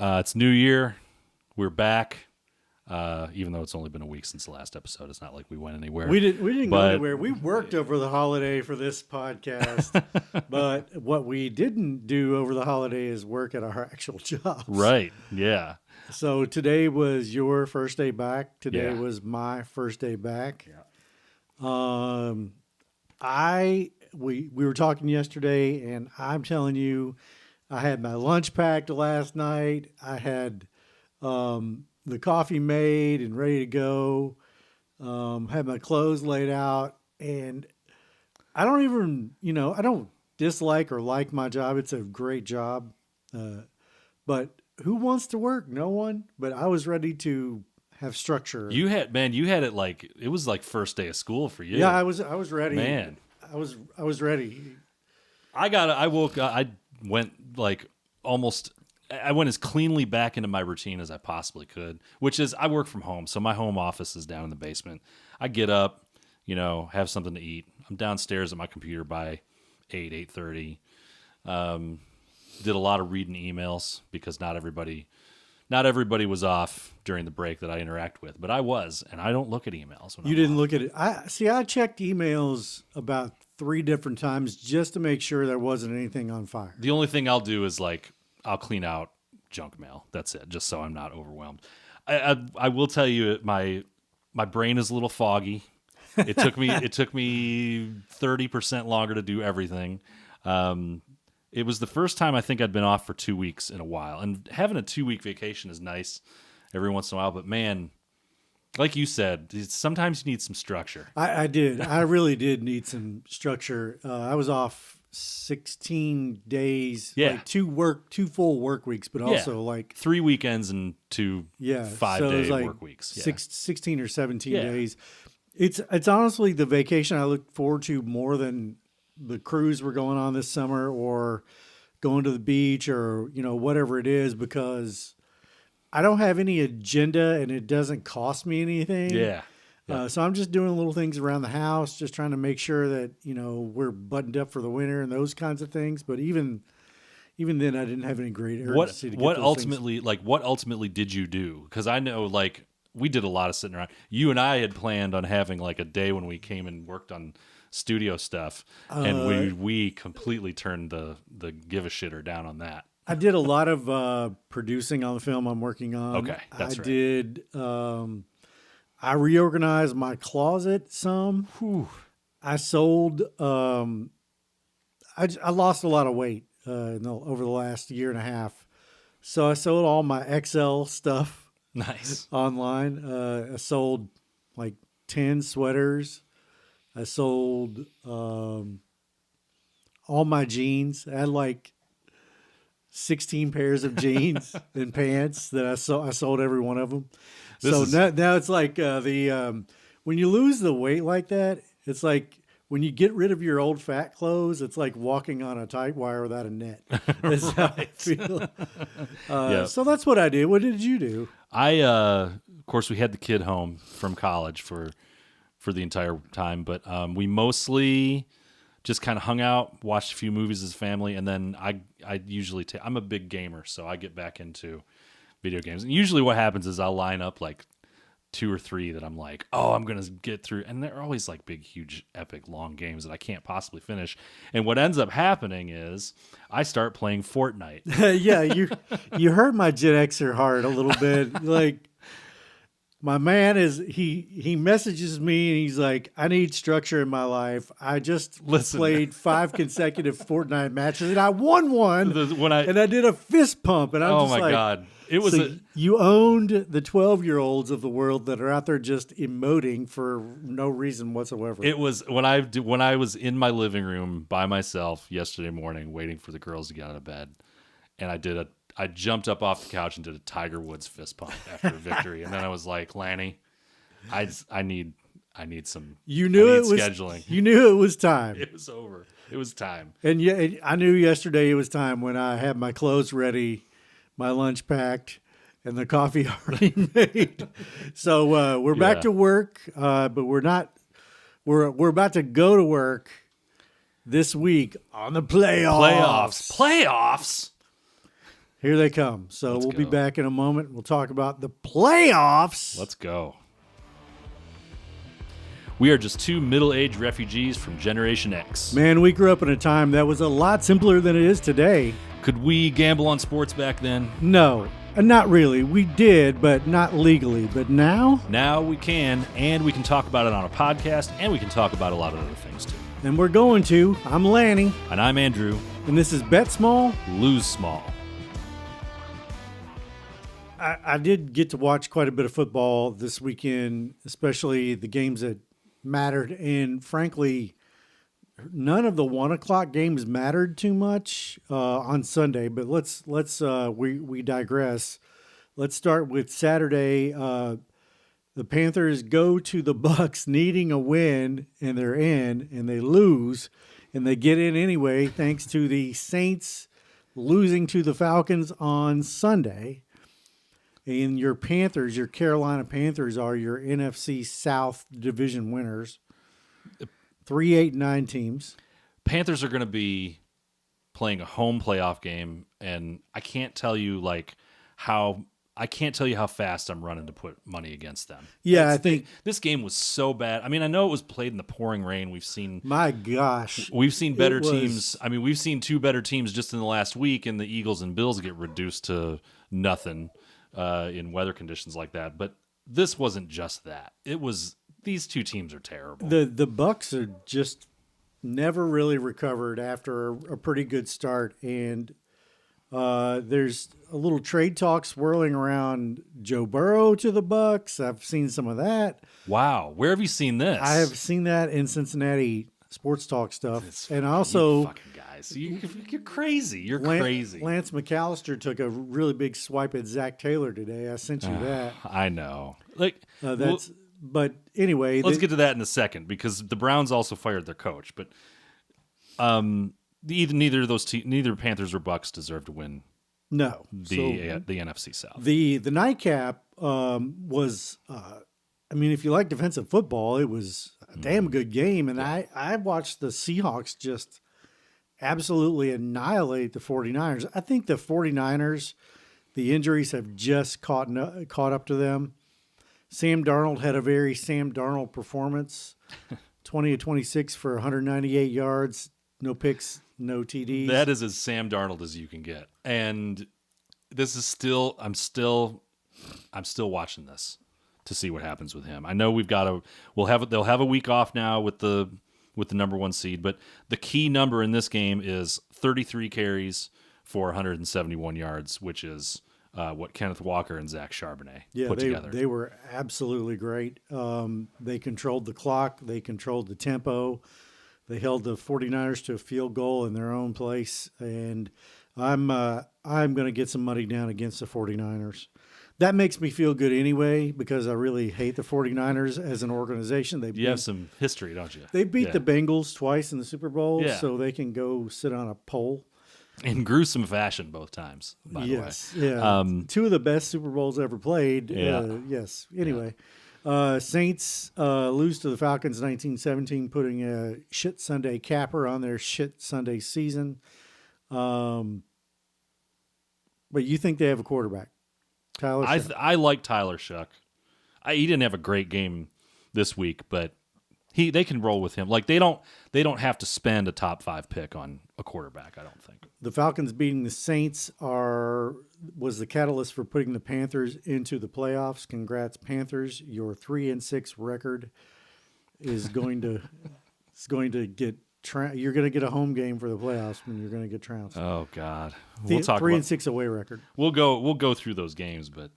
It's New Year. We're back. Even though it's only been a week since the last episode, it's not like we went anywhere. We didn't go anywhere. We worked over the holiday for this podcast, but what we didn't do over the holiday is work at our actual jobs. Right. Yeah. So today was your first day back. Today was my first day back. Yeah. We were talking yesterday, and I'm telling you, I had my lunch packed last night. I had the coffee made and ready to go. Had my clothes laid out, and I don't even, I don't dislike or like my job. It's a great job. But who wants to work? No one. But I was ready to have structure. You had it like, it was like first day of school for you. Yeah, I was ready. Man. I was ready. I went like I went as cleanly back into my routine as I possibly could, which is I work from home. So my home office is down in the basement. I get up, have something to eat. I'm downstairs at my computer by 8:30. Did a lot of reading emails because not everybody was off during the break that I interact with, but I was, and I don't look at emails. You didn't look at it. I checked emails about 3 different times just to make sure there wasn't anything on fire. The only thing I'll do is I'll clean out junk mail. That's it, just so I'm not overwhelmed. I will tell you, my brain is a little foggy. It took me 30% longer to do everything. It was the first time I think I'd been off for 2 weeks in a while, and having a 2-week vacation is nice every once in a while. But man, like you said, sometimes you need some structure. I did. I really did need some structure. I was off 16 days, like 2 full work weeks, but also like 3 weekends and 2 5-day work weeks. 16 or 17 days. It's honestly the vacation I look forward to more than the cruise we're going on this summer or going to the beach or, whatever it is, because I don't have any agenda and it doesn't cost me anything. Yeah. So I'm just doing little things around the house, just trying to make sure that, we're buttoned up for the winter and those kinds of things. But even then, I didn't have any great urgency to get what those things. What ultimately did you do? Because I know, we did a lot of sitting around. You and I had planned on having a day when we came and worked on studio stuff, and we completely turned the give a shitter down on that. I did a lot of producing on the film I'm working on. Okay, that's right. I did. I reorganized my closet some. Whew. I sold. I lost a lot of weight over the last year and a half, so I sold all my XL stuff. Nice. Online. I sold 10 sweaters. I sold all my jeans. I had 16 pairs of jeans and pants that I sold every one of them. Now it's when you lose the weight like that, it's like when you get rid of your old fat clothes, it's like walking on a tight wire without a net. That's how I feel. So that's what I did. What did you do? Of course, we had the kid home from college for the entire time, but we mostly just kind of hung out, watched a few movies as a family, and then I usually I'm a big gamer, so I get back into video games. And usually what happens is I'll line up 2 or 3 that I'm like, oh, I'm going to get through. And they're always big, huge, epic, long games that I can't possibly finish. And what ends up happening is I start playing Fortnite. Yeah, you hurt my Gen Xer heart a little bit. My man he messages me and he's like, I need structure in my life. I just played 5 consecutive Fortnite matches and I won one. And I did a fist pump and I'm God. It was you owned the 12-year-olds of the world that are out there just emoting for no reason whatsoever. It was when I was in my living room by myself yesterday morning waiting for the girls to get out of bed, and I jumped up off the couch and did a Tiger Woods fist pump after a victory, and then I was like, Lanny, I need some. You knew it was scheduling. You knew it was time. It was over. It was time. And yeah, I knew yesterday it was time when I had my clothes ready, my lunch packed, and the coffee already made. So we're back to work, but we're not. We're about to go to work this week on the playoffs. Playoffs. Here they come. So Let's we'll be go. back in a moment. We'll talk about the playoffs. Let's go. We are just two middle-aged refugees from Generation X. Man, we grew up in a time that was a lot simpler than it is today. Could we gamble on sports back then? No, not really. We did, but not legally. But now? Now we can, and we can talk about it on a podcast, and we can talk about a lot of other things too. And we're going to. I'm Lanny. And I'm Andrew. And this is Bet Small, Lose Small. I did get to watch quite a bit of football this weekend, especially the games that mattered. And frankly, none of the 1 o'clock games mattered too much on Sunday. But we digress. Let's start with Saturday. The Panthers go to the Bucs needing a win, and they're in, and they lose, and they get in anyway thanks to the Saints losing to the Falcons on Sunday. And your Panthers, your Carolina Panthers, are your NFC South division winners. 3-8-9 teams. Panthers are going to be playing a home playoff game, and I can't tell you how fast I'm running to put money against them. Yeah, I think this game was so bad. I mean, I know it was played in the pouring rain. We've seen better teams. I mean, we've seen two better teams just in the last week, and the Eagles and Bills get reduced to nothing in weather conditions like that. But this wasn't just that. It was these two teams are terrible. The Bucs are just never really recovered after a pretty good start, and there's a little trade talk swirling around Joe Burrow to the Bucs. I've seen some of that. Wow, where have you seen this? I have seen that in Cincinnati sports talk stuff, and you also fucking guys, you're crazy. You're crazy. Lance McAllister took a really big swipe at Zach Taylor today. I sent you that. I know. But anyway, let's get to that in a second because the Browns also fired their coach. But neither Panthers or Bucs deserve to win. No, the NFC South. The nightcap was. I mean, if you like defensive football, it was a damn good game, and I watched the Seahawks just absolutely annihilate the 49ers. I think the 49ers, the injuries have just caught up to them. Sam Darnold had a very Sam Darnold performance, 20-26 for 198 yards, no picks, no TDs. That is as Sam Darnold as you can get. And this is still I'm still watching this to see what happens with him. I know they'll have a week off now with the number one seed, but the key number in this game is 33 carries for 171 yards, which is what Kenneth Walker and Zach Charbonnet put together. They were absolutely great. They controlled the clock. They controlled the tempo. They held the 49ers to a field goal in their own place. And I'm going to get some money down against the 49ers. That makes me feel good anyway because I really hate the 49ers as an organization. You have some history, don't you? They beat the Bengals twice in the Super Bowl, so they can go sit on a pole. In gruesome fashion both times, by the way. Yeah. Two of the best Super Bowls ever played. Yes. Anyway, Saints lose to the Falcons 19-17, putting a shit Sunday capper on their shit Sunday season. But you think they have a quarterback? Tyler Shuck. I like Tyler Shuck. He didn't have a great game this week, but they can roll with him. Like they don't have to spend a top 5 pick on a quarterback, I don't think. The Falcons beating the Saints was the catalyst for putting the Panthers into the playoffs. Congrats, Panthers! Your 3-6 record is going to get. You're going to get a home game for the playoffs when you're going to get trounced. Oh God, we'll talk 3-6 away record. We'll go through those games, but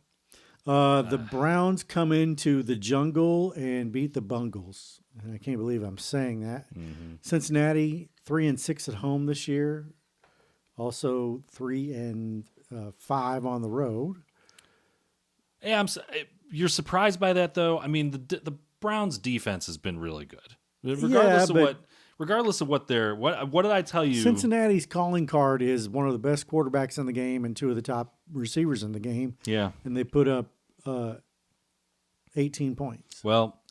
the Browns come into the jungle and beat the Bungles. And I can't believe I'm saying that. Mm-hmm. Cincinnati 3-6 at home this year. Also 3-5 on the road. Yeah, you're surprised by that though. I mean, the Browns defense has been really good, regardless of what they're. What did I tell you? Cincinnati's calling card is one of the best quarterbacks in the game and two of the top receivers in the game. Yeah, and they put up 18 points. Well,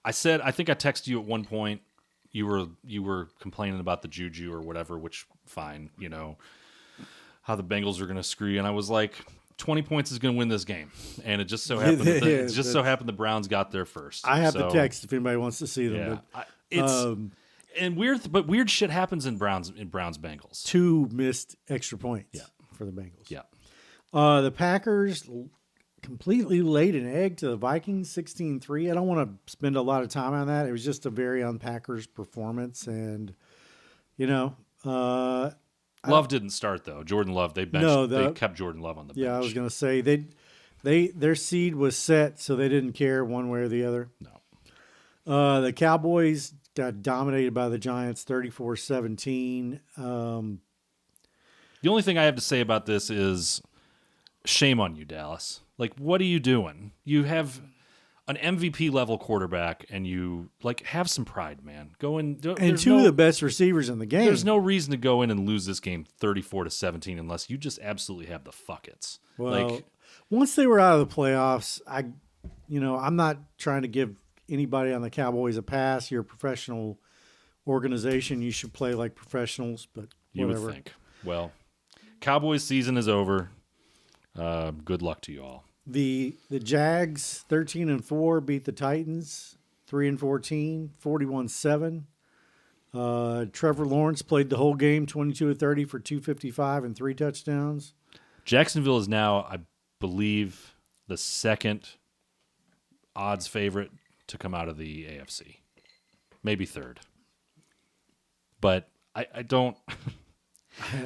I think I texted you at one point. You were complaining about the juju or whatever, which fine, how the Bengals are going to screw you, and I was like, 20 points is going to win this game, and it just so happened the Browns got there first. I have the text if anybody wants to see them. Yeah, but, and weird shit happens in Browns Bengals. 2 missed extra points for the Bengals. Yeah. The Packers completely laid an egg to the Vikings 16-3. I don't want to spend a lot of time on that. It was just a very un-Packers performance, and Love didn't start though. Jordan Love, they kept Jordan Love on the bench. Yeah, I was going to say their seed was set, so they didn't care one way or the other. No. The Cowboys got dominated by the Giants 34-17. The only thing I have to say about this is shame on you, Dallas. Like, what are you doing? You have an MVP level quarterback, and you have some pride, man. Go in, and 2 of the best receivers in the game. There's no reason to go in and lose this game 34-17 unless you just absolutely have the fuckets. Well, once they were out of the playoffs, I'm not trying to give anybody on the Cowboys a pass. You're a professional organization. You should play like professionals, but you whatever. would think. Well, Cowboys season is over. Good luck to you all. The Jags 13-4 beat the Titans 3-14, 41-7. Trevor Lawrence played the whole game, 22-30 for 255 and 3 touchdowns. Jacksonville is now, I believe, the second odds favorite to come out of the AFC. Maybe third. But I don't...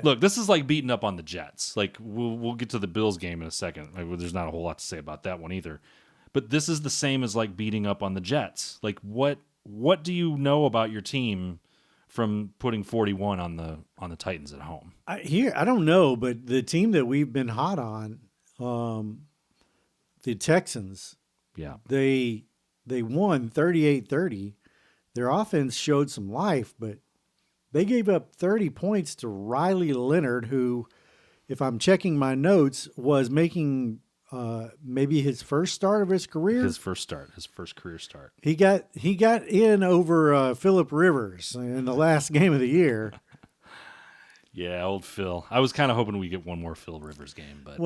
Look, this is like beating up on the Jets. Like, we'll get to the Bills game in a second. There's not a whole lot to say about that one either. But this is the same as like beating up on the Jets. Like, what do you know about your team from putting 41 on the Titans at home? I don't know, but the team that we've been hot on, the Texans, they won 38-30. Their offense showed some life, but they gave up 30 points to Riley Leonard, who, if I'm checking my notes, was making maybe his first start of his career. His first career start. He got in over Phillip Rivers in the last game of the year. Yeah, old Phil. I was kind of hoping we get one more Phil Rivers game, but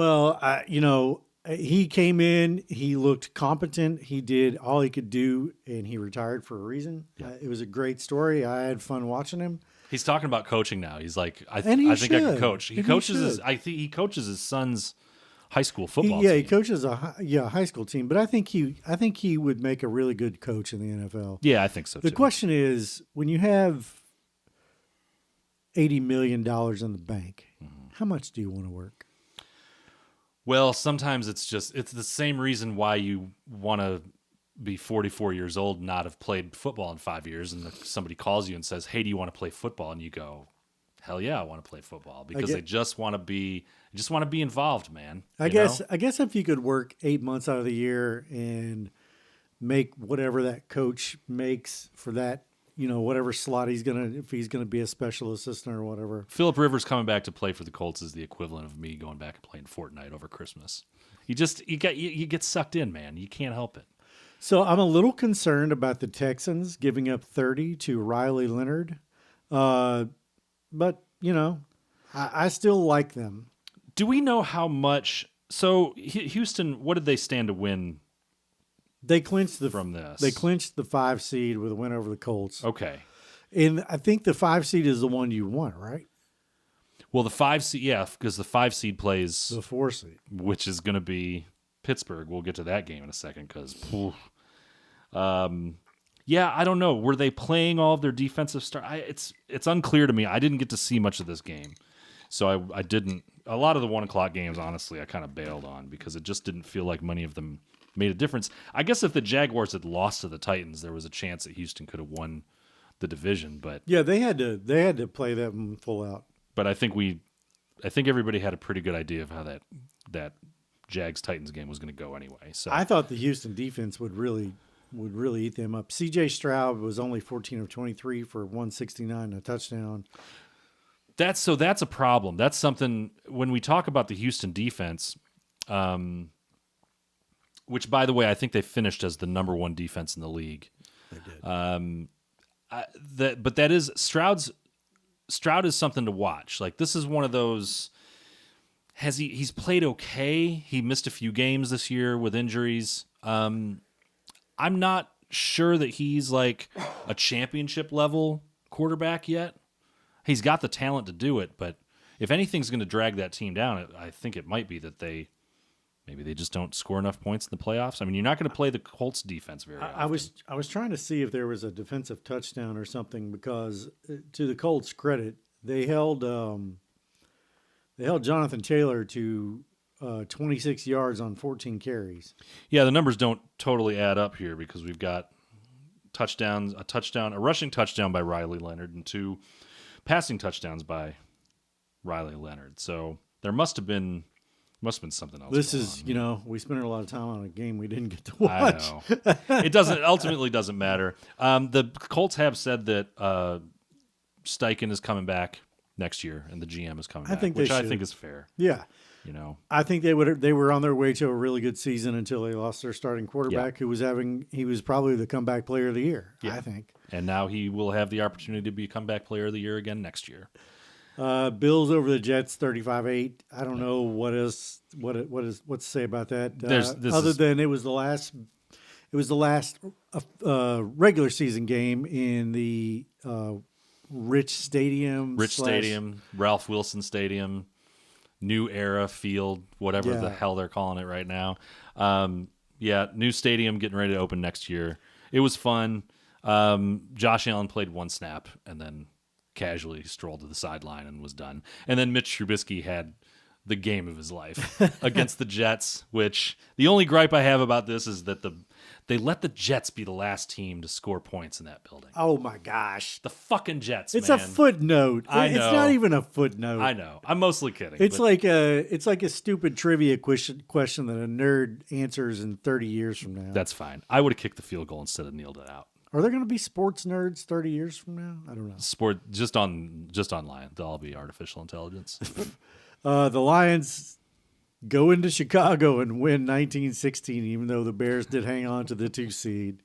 he came in. He looked competent. He did all he could do, and he retired for a reason. Yeah. It was a great story. I had fun watching him. He's talking about coaching now. He's like, I think I can coach. He coaches he coaches his son's high school football team. He coaches a high school team, but I think he would make a really good coach in the NFL. Yeah, I think so too. The question is, when you have $80 million in the bank, how much do you want to work? Well, sometimes it's the same reason why you want to be 44 years old and not have played football in 5 years, and somebody calls you and says, "Hey, do you want to play football?" And you go, "Hell yeah, I want to play football," because they just want to be involved, man. I guess if you could work 8 months out of the year and make whatever that coach makes for that, whatever slot if he's gonna be a special assistant or whatever. Phillip Rivers coming back to play for the Colts is the equivalent of me going back and playing Fortnite over Christmas. You get sucked in, man. You can't help it. So I'm a little concerned about the Texans giving up 30 to Riley Leonard, but I still like them. Do we know how much? So Houston, what did they stand to win? They clinched from this. They clinched the 5 seed with a win over the Colts. Okay, and I think the 5 seed is the one you want, right? Well, the 5 seed, because the 5 seed plays the 4 seed, which is going to be Pittsburgh. We'll get to that game in a second because, I don't know. Were they playing all of their defensive it's unclear to me. I didn't get to see much of this game, so I didn't. A lot of the 1:00 games, honestly, I kind of bailed on because it just didn't feel like many of them made a difference. I guess if the Jaguars had lost to the Titans, there was a chance that Houston could have won the division. But yeah, they had to play them full out. But I think everybody had a pretty good idea of how that Jags-Titans game was going to go anyway. So I thought the Houston defense would really eat them up. C.J. Stroud was only 14 of 23 for 169 and a touchdown. That's a problem. That's something when we talk about the Houston defense, which, by the way, I think they finished as the number 1 defense in the league. They did. But that is Stroud is something to watch. Like, this is one of those he's played okay. He missed a few games this year with injuries. I'm not sure that he's like a championship level quarterback yet. He's got the talent to do it, but if anything's going to drag that team down, I think it might be that maybe they just don't score enough points in the playoffs. I mean, you're not going to play the Colts defense very often. I was trying to see if there was a defensive touchdown or something because, to the Colts' credit, they held Jonathan Taylor to 26 yards on 14 carries. Yeah, the numbers don't totally add up here because we've got a rushing touchdown by Riley Leonard, and 2 passing touchdowns by Riley Leonard. So there must have been something else. This is, we spent a lot of time on a game we didn't get to watch. I know. It ultimately doesn't matter. The Colts have said that Steichen is coming back next year and the GM is coming back, which I think is fair. Yeah. I think they were on their way to a really good season until they lost their starting quarterback he was probably the comeback player of the year, I think. And now he will have the opportunity to be comeback player of the year again next year. Bills over the Jets 35-8. I don't know what to say about that. It was the last regular season game in the Rich Stadium, Ralph Wilson Stadium, New Era Field, whatever the hell they're calling it right now. New stadium getting ready to open next year. It was fun. Josh Allen played 1 snap and then casually strolled to the sideline and was done. And then Mitch Trubisky had the game of his life against the Jets, which the only gripe I have about this is that they let the Jets be the last team to score points in that building. Oh my gosh. The fucking Jets, It's man. a footnote. I know. It's not even a footnote. I know. I'm mostly kidding. It's like a stupid trivia question that a nerd answers in 30 years from now. That's fine. I would have kicked the field goal instead of kneeled it out. Are there going to be sports nerds 30 years from now? I don't know. Sport just online. They'll all be artificial intelligence. The Lions go into Chicago and win 19-16, even though the Bears did hang on to the 2 seed.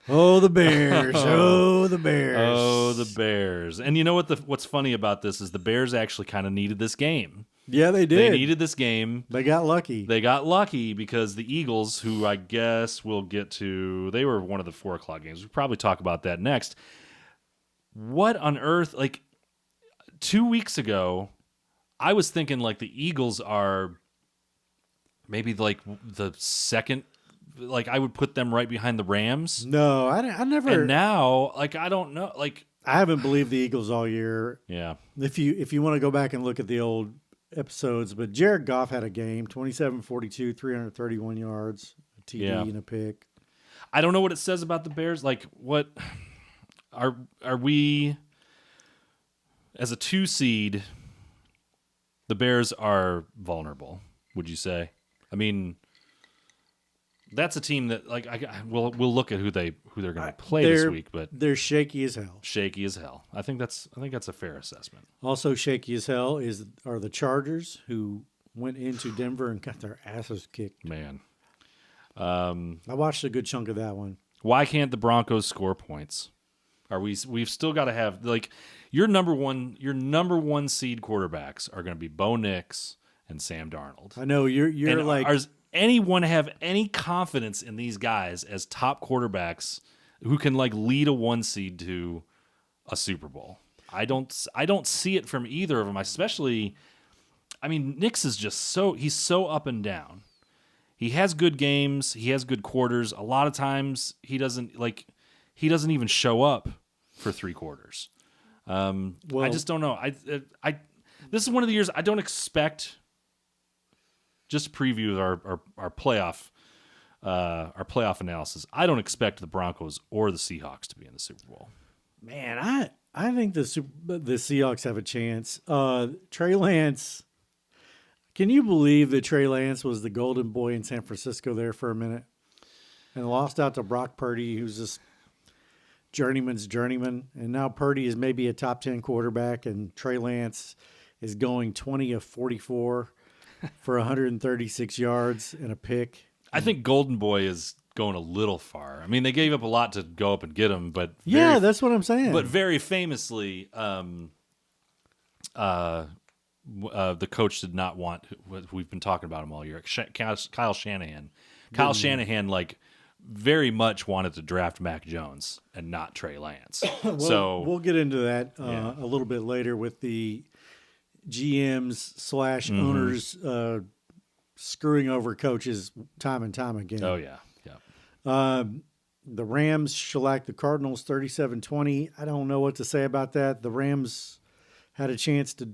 Oh, the Bears! Oh, the Bears! Oh, the Bears! And you know what's funny about this is the Bears actually kind of needed this game. Yeah, they did. They needed this game. They got lucky. They got lucky because the Eagles, who I guess we'll get to, they were one of the 4 o'clock games. We'll probably talk about that next. What on earth? Like 2 weeks ago, I was thinking like the Eagles are maybe like the second. Like I would put them right behind the Rams. No, I never. And now, like I don't know. Like I haven't believed the Eagles all year. Yeah. If you want to go back and look at the old episodes, but Jared Goff had a game, 27-42, 331 yards, a TD and a pick. I don't know what it says about the Bears. Like, what are we as a 2 seed? The Bears are vulnerable. Would you say? I mean, that's a team that like we'll look at who they're going to play this week, but they're shaky as hell. Shaky as hell. I think that's a fair assessment. Also shaky as hell are the Chargers, who went into Denver and got their asses kicked. Man, I watched a good chunk of that one. Why can't the Broncos score points? We've still got to have like your number one seed quarterbacks are going to be Bo Nix and Sam Darnold. I know you're and like. Does anyone have any confidence in these guys as top quarterbacks who can like lead a 1 seed to a Super Bowl? I don't see it from either of them. Especially, I mean, Nix is just he's so up and down. He has good games. He has good quarters. A lot of times he doesn't even show up for 3 quarters. I just don't know. This is one of the years I don't expect. Just to preview our playoff analysis. I don't expect the Broncos or the Seahawks to be in the Super Bowl. Man, I think the Seahawks have a chance. Trey Lance. Can you believe that Trey Lance was the golden boy in San Francisco there for a minute and lost out to Brock Purdy, who's this journeyman's journeyman, and now Purdy is maybe a top 10 quarterback, and Trey Lance is going 20 of 44 for 136 yards and a pick. I think Golden Boy is going a little far. I mean, they gave up a lot to go up and get him, but that's what I'm saying. But very famously, the coach did not want. We've been talking about him all year. Kyle Shanahan. Kyle Shanahan very much wanted to draft Mac Jones and not Trey Lance. So we'll get into that a little bit later with the GMs / owners screwing over coaches time and time again. Oh yeah. The Rams shellacked the Cardinals 37-20. I don't know what to say about that. The Rams had a chance I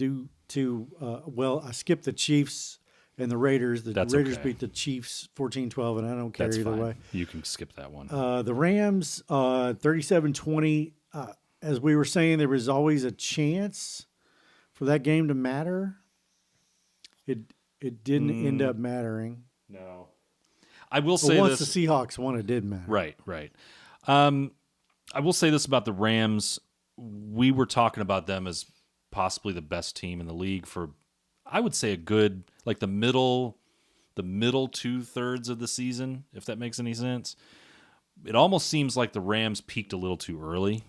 skipped the Chiefs and the Raiders. The Raiders beat the Chiefs 14-12, and I don't care either way. You can skip that one. The Rams 37-20. As we were saying, there was always a chance for that game to matter. It didn't end up mattering. No. I will say once the Seahawks won, it did matter. Right. I will say this about the Rams. We were talking about them as possibly the best team in the league for, I would say, a good, like the middle 2/3 of the season, if that makes any sense. It almost seems like the Rams peaked a little too early.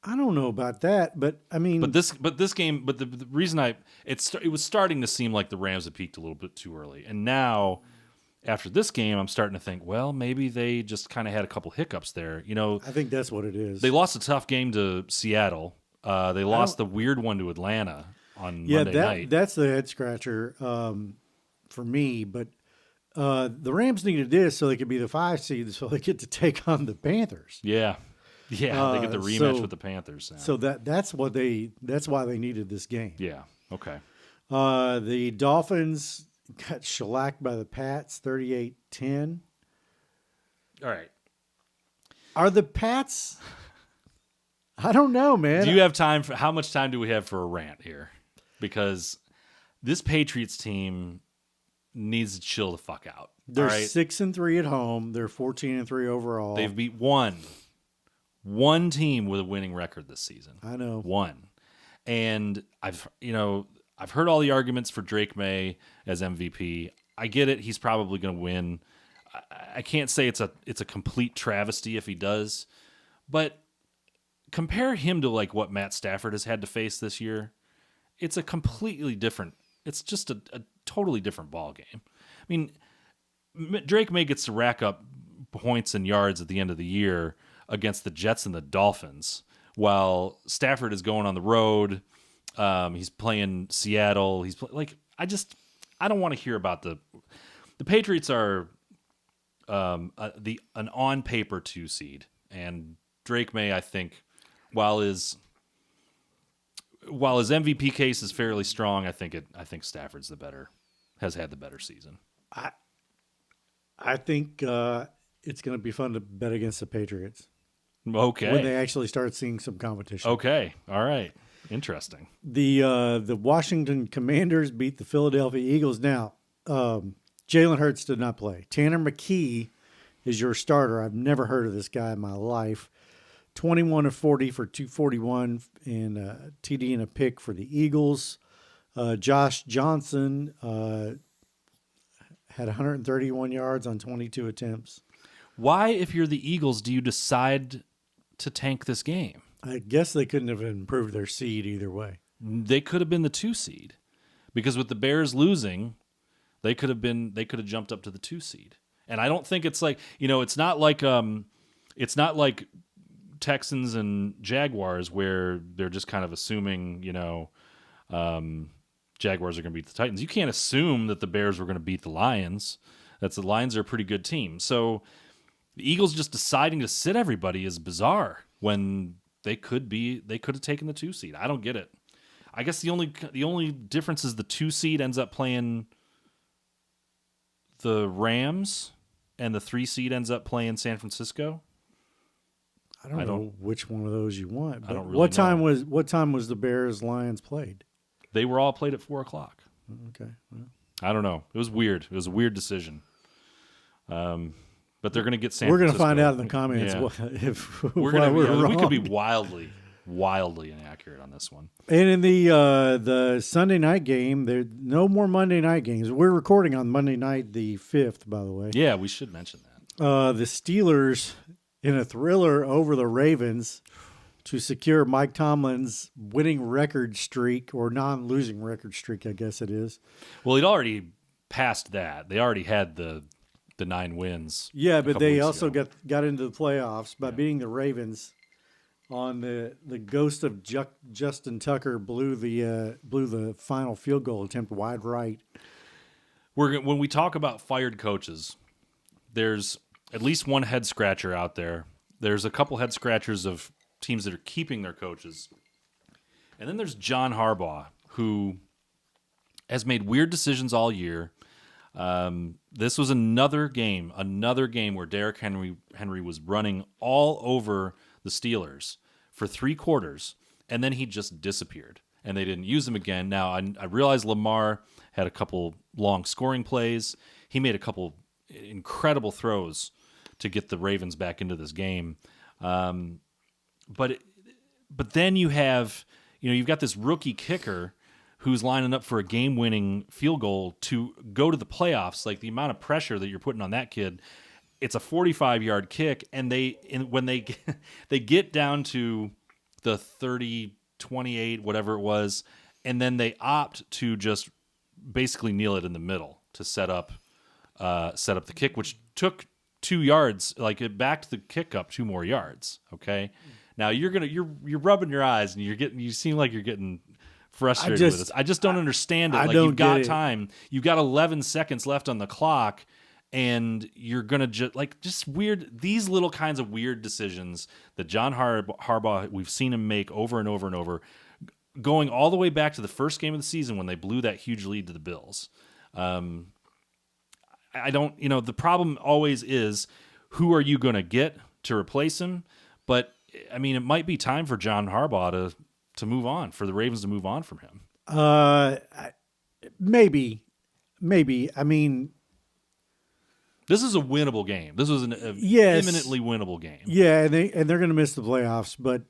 I don't know about that, but I mean, this game, the reason it was starting to seem like the Rams had peaked a little bit too early, and now after this game, I'm starting to think, well, maybe they just kind of had a couple hiccups there. I think that's what it is. They lost a tough game to Seattle. They lost the weird one to Atlanta on Monday night. That's the head scratcher for me. But the Rams needed this so they could be the 5 seed, so they get to take on the Panthers. Yeah. They get the rematch with the Panthers now. So that's why they needed this game. Yeah. Okay. The Dolphins got shellacked by the Pats 38-10. All right. Are the Pats? I don't know, man. Do you have time for how much time do we have for a rant here? Because this Patriots team needs to chill the fuck out. They're all right? 6-3 at home. They're 14-3 overall. They've beat one team with a winning record this season. I know. One. And I've heard all the arguments for Drake May as MVP. I get it. He's probably going to win. I can't say it's a complete travesty if he does, but compare him to like what Matt Stafford has had to face this year. It's a completely different. It's just a totally different ball game. I mean, Drake May gets to rack up points and yards at the end of the year against the Jets and the Dolphins, while Stafford is going on the road. He's playing Seattle. I don't want to hear about the Patriots are an on paper 2 seed, and Drake May, I think, while his MVP case is fairly strong, I think Stafford's has had the better season. I think it's going to be fun to bet against the Patriots. Okay. When they actually start seeing some competition. Okay. All right. Interesting. The Washington Commanders beat the Philadelphia Eagles. Now, Jalen Hurts did not play. Tanner McKee is your starter. I've never heard of this guy in my life. 21 of 40 for 241 and TD and a pick for the Eagles. Josh Johnson had 131 yards on 22 attempts. Why, if you're the Eagles, do you decide to tank this game? I guess they couldn't have improved their seed either way. They could have been the 2 seed, because with the Bears losing, they could have jumped up to the 2 seed. And I don't think it's like, it's not like Texans and Jaguars where they're just kind of assuming, Jaguars are going to beat the Titans. You can't assume that the Bears were going to beat the Lions. The Lions are a pretty good team. So the Eagles just deciding to sit everybody is bizarre when they could have taken the 2 seed. I don't get it. I guess the only difference is the 2 seed ends up playing the Rams and the 3 seed ends up playing San Francisco. I don't know which one of those you want. But I don't really know. What time was the Bears Lions played? They were all played at 4:00. Okay. Well. I don't know. It was weird. It was a weird decision. But they're going to get San We're Francisco. We're going to find out in the comments if we're wrong. We could be wildly inaccurate on this one. And in the Sunday night game, there no more Monday night games. We're recording on Monday night, the 5th, by the way. Yeah, we should mention that. The Steelers in a thriller over the Ravens, to secure Mike Tomlin's winning record streak, or non-losing record streak, I guess it is. Well, he'd already passed that. They already had the 9 wins. Yeah, but they also ago. got into the playoffs by beating the Ravens on the ghost of Justin Tucker blew the final field goal attempt wide right. When we talk about fired coaches, there's at least one head scratcher out there. There's a couple head scratchers of teams that are keeping their coaches. And then there's John Harbaugh, who has made weird decisions all year. This was another game where Derrick Henry was running all over the Steelers for 3 quarters, and then he just disappeared, and they didn't use him again. Now, I realize Lamar had a couple long scoring plays. He made a couple incredible throws to get the Ravens back into this game. But then you've got this rookie kicker who's lining up for a game-winning field goal to go to the playoffs. Like, the amount of pressure that you're putting on that kid, it's a 45-yard kick, and when they get down to the 30, 28, whatever it was, and then they opt to just basically kneel it in the middle to set up the kick, which took 2 yards. Like, it backed the kick up 2 more yards. Okay, now you're rubbing your eyes, and you seem like you're getting frustrated with this. I just don't understand it. You've got time. You've got 11 seconds left on the clock, and you're gonna just weird, these little kinds of weird decisions that John Harbaugh, we've seen him make over and over and over, going all the way back to the first game of the season when they blew that huge lead to the Bills. I don't, the problem always is, who are you going to get to replace him? But I mean, it might be time for John Harbaugh to move on, for the Ravens to move on from him. Maybe. I mean, this is a winnable game. This was an imminently winnable game. Yeah, and they're going to miss the playoffs. But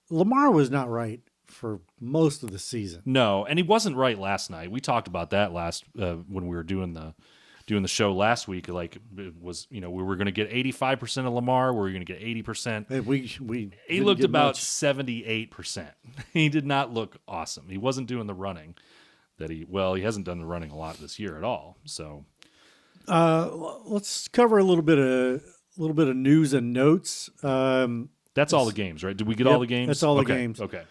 Lamar was not right for most of the season. No, and he wasn't right last night. We talked about that when we were doing the show last week. Like, it was, we were going to get 85% of Lamar. We were going to get 80%. And he looked about 78%. He did not look awesome. He wasn't doing the running he hasn't done the running a lot this year at all. So, let's cover a little bit of news and notes. That's all the games, right? Did we get all the games? That's all the games. Okay.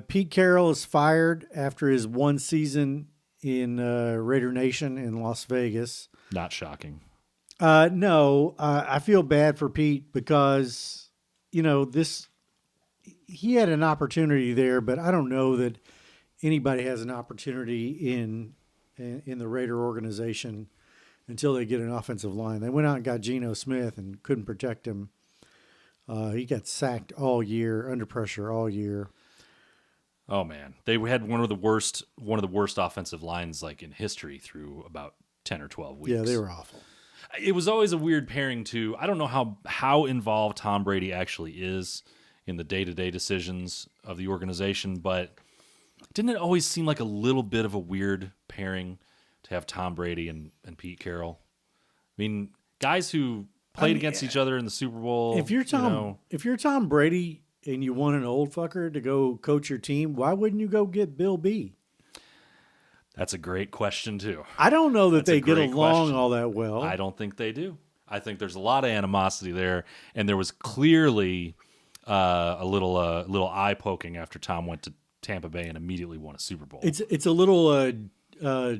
Pete Carroll is fired after his 1 season in Raider Nation in Las Vegas. Not shocking. No, I feel bad for Pete because, he had an opportunity there, but I don't know that anybody has an opportunity in the Raider organization until they get an offensive line. They went out and got Geno Smith and couldn't protect him. He got sacked all year, under pressure all year. Oh man, they had one of the worst offensive lines in history through about 10 or 12 weeks. Yeah, they were awful. It was always a weird pairing too. I don't know how involved Tom Brady actually is in the day-to-day decisions of the organization, but didn't it always seem like a little bit of a weird pairing to have Tom Brady and Pete Carroll? I mean, guys who played against each other in the Super Bowl. If you're Tom Brady and you want an old fucker to go coach your team, why wouldn't you go get Bill B? That's a great question too. I don't know that they get along all that well. I don't think they do. I think there's a lot of animosity there, and there was clearly a little eye poking after Tom went to Tampa Bay and immediately won a Super Bowl. It's a little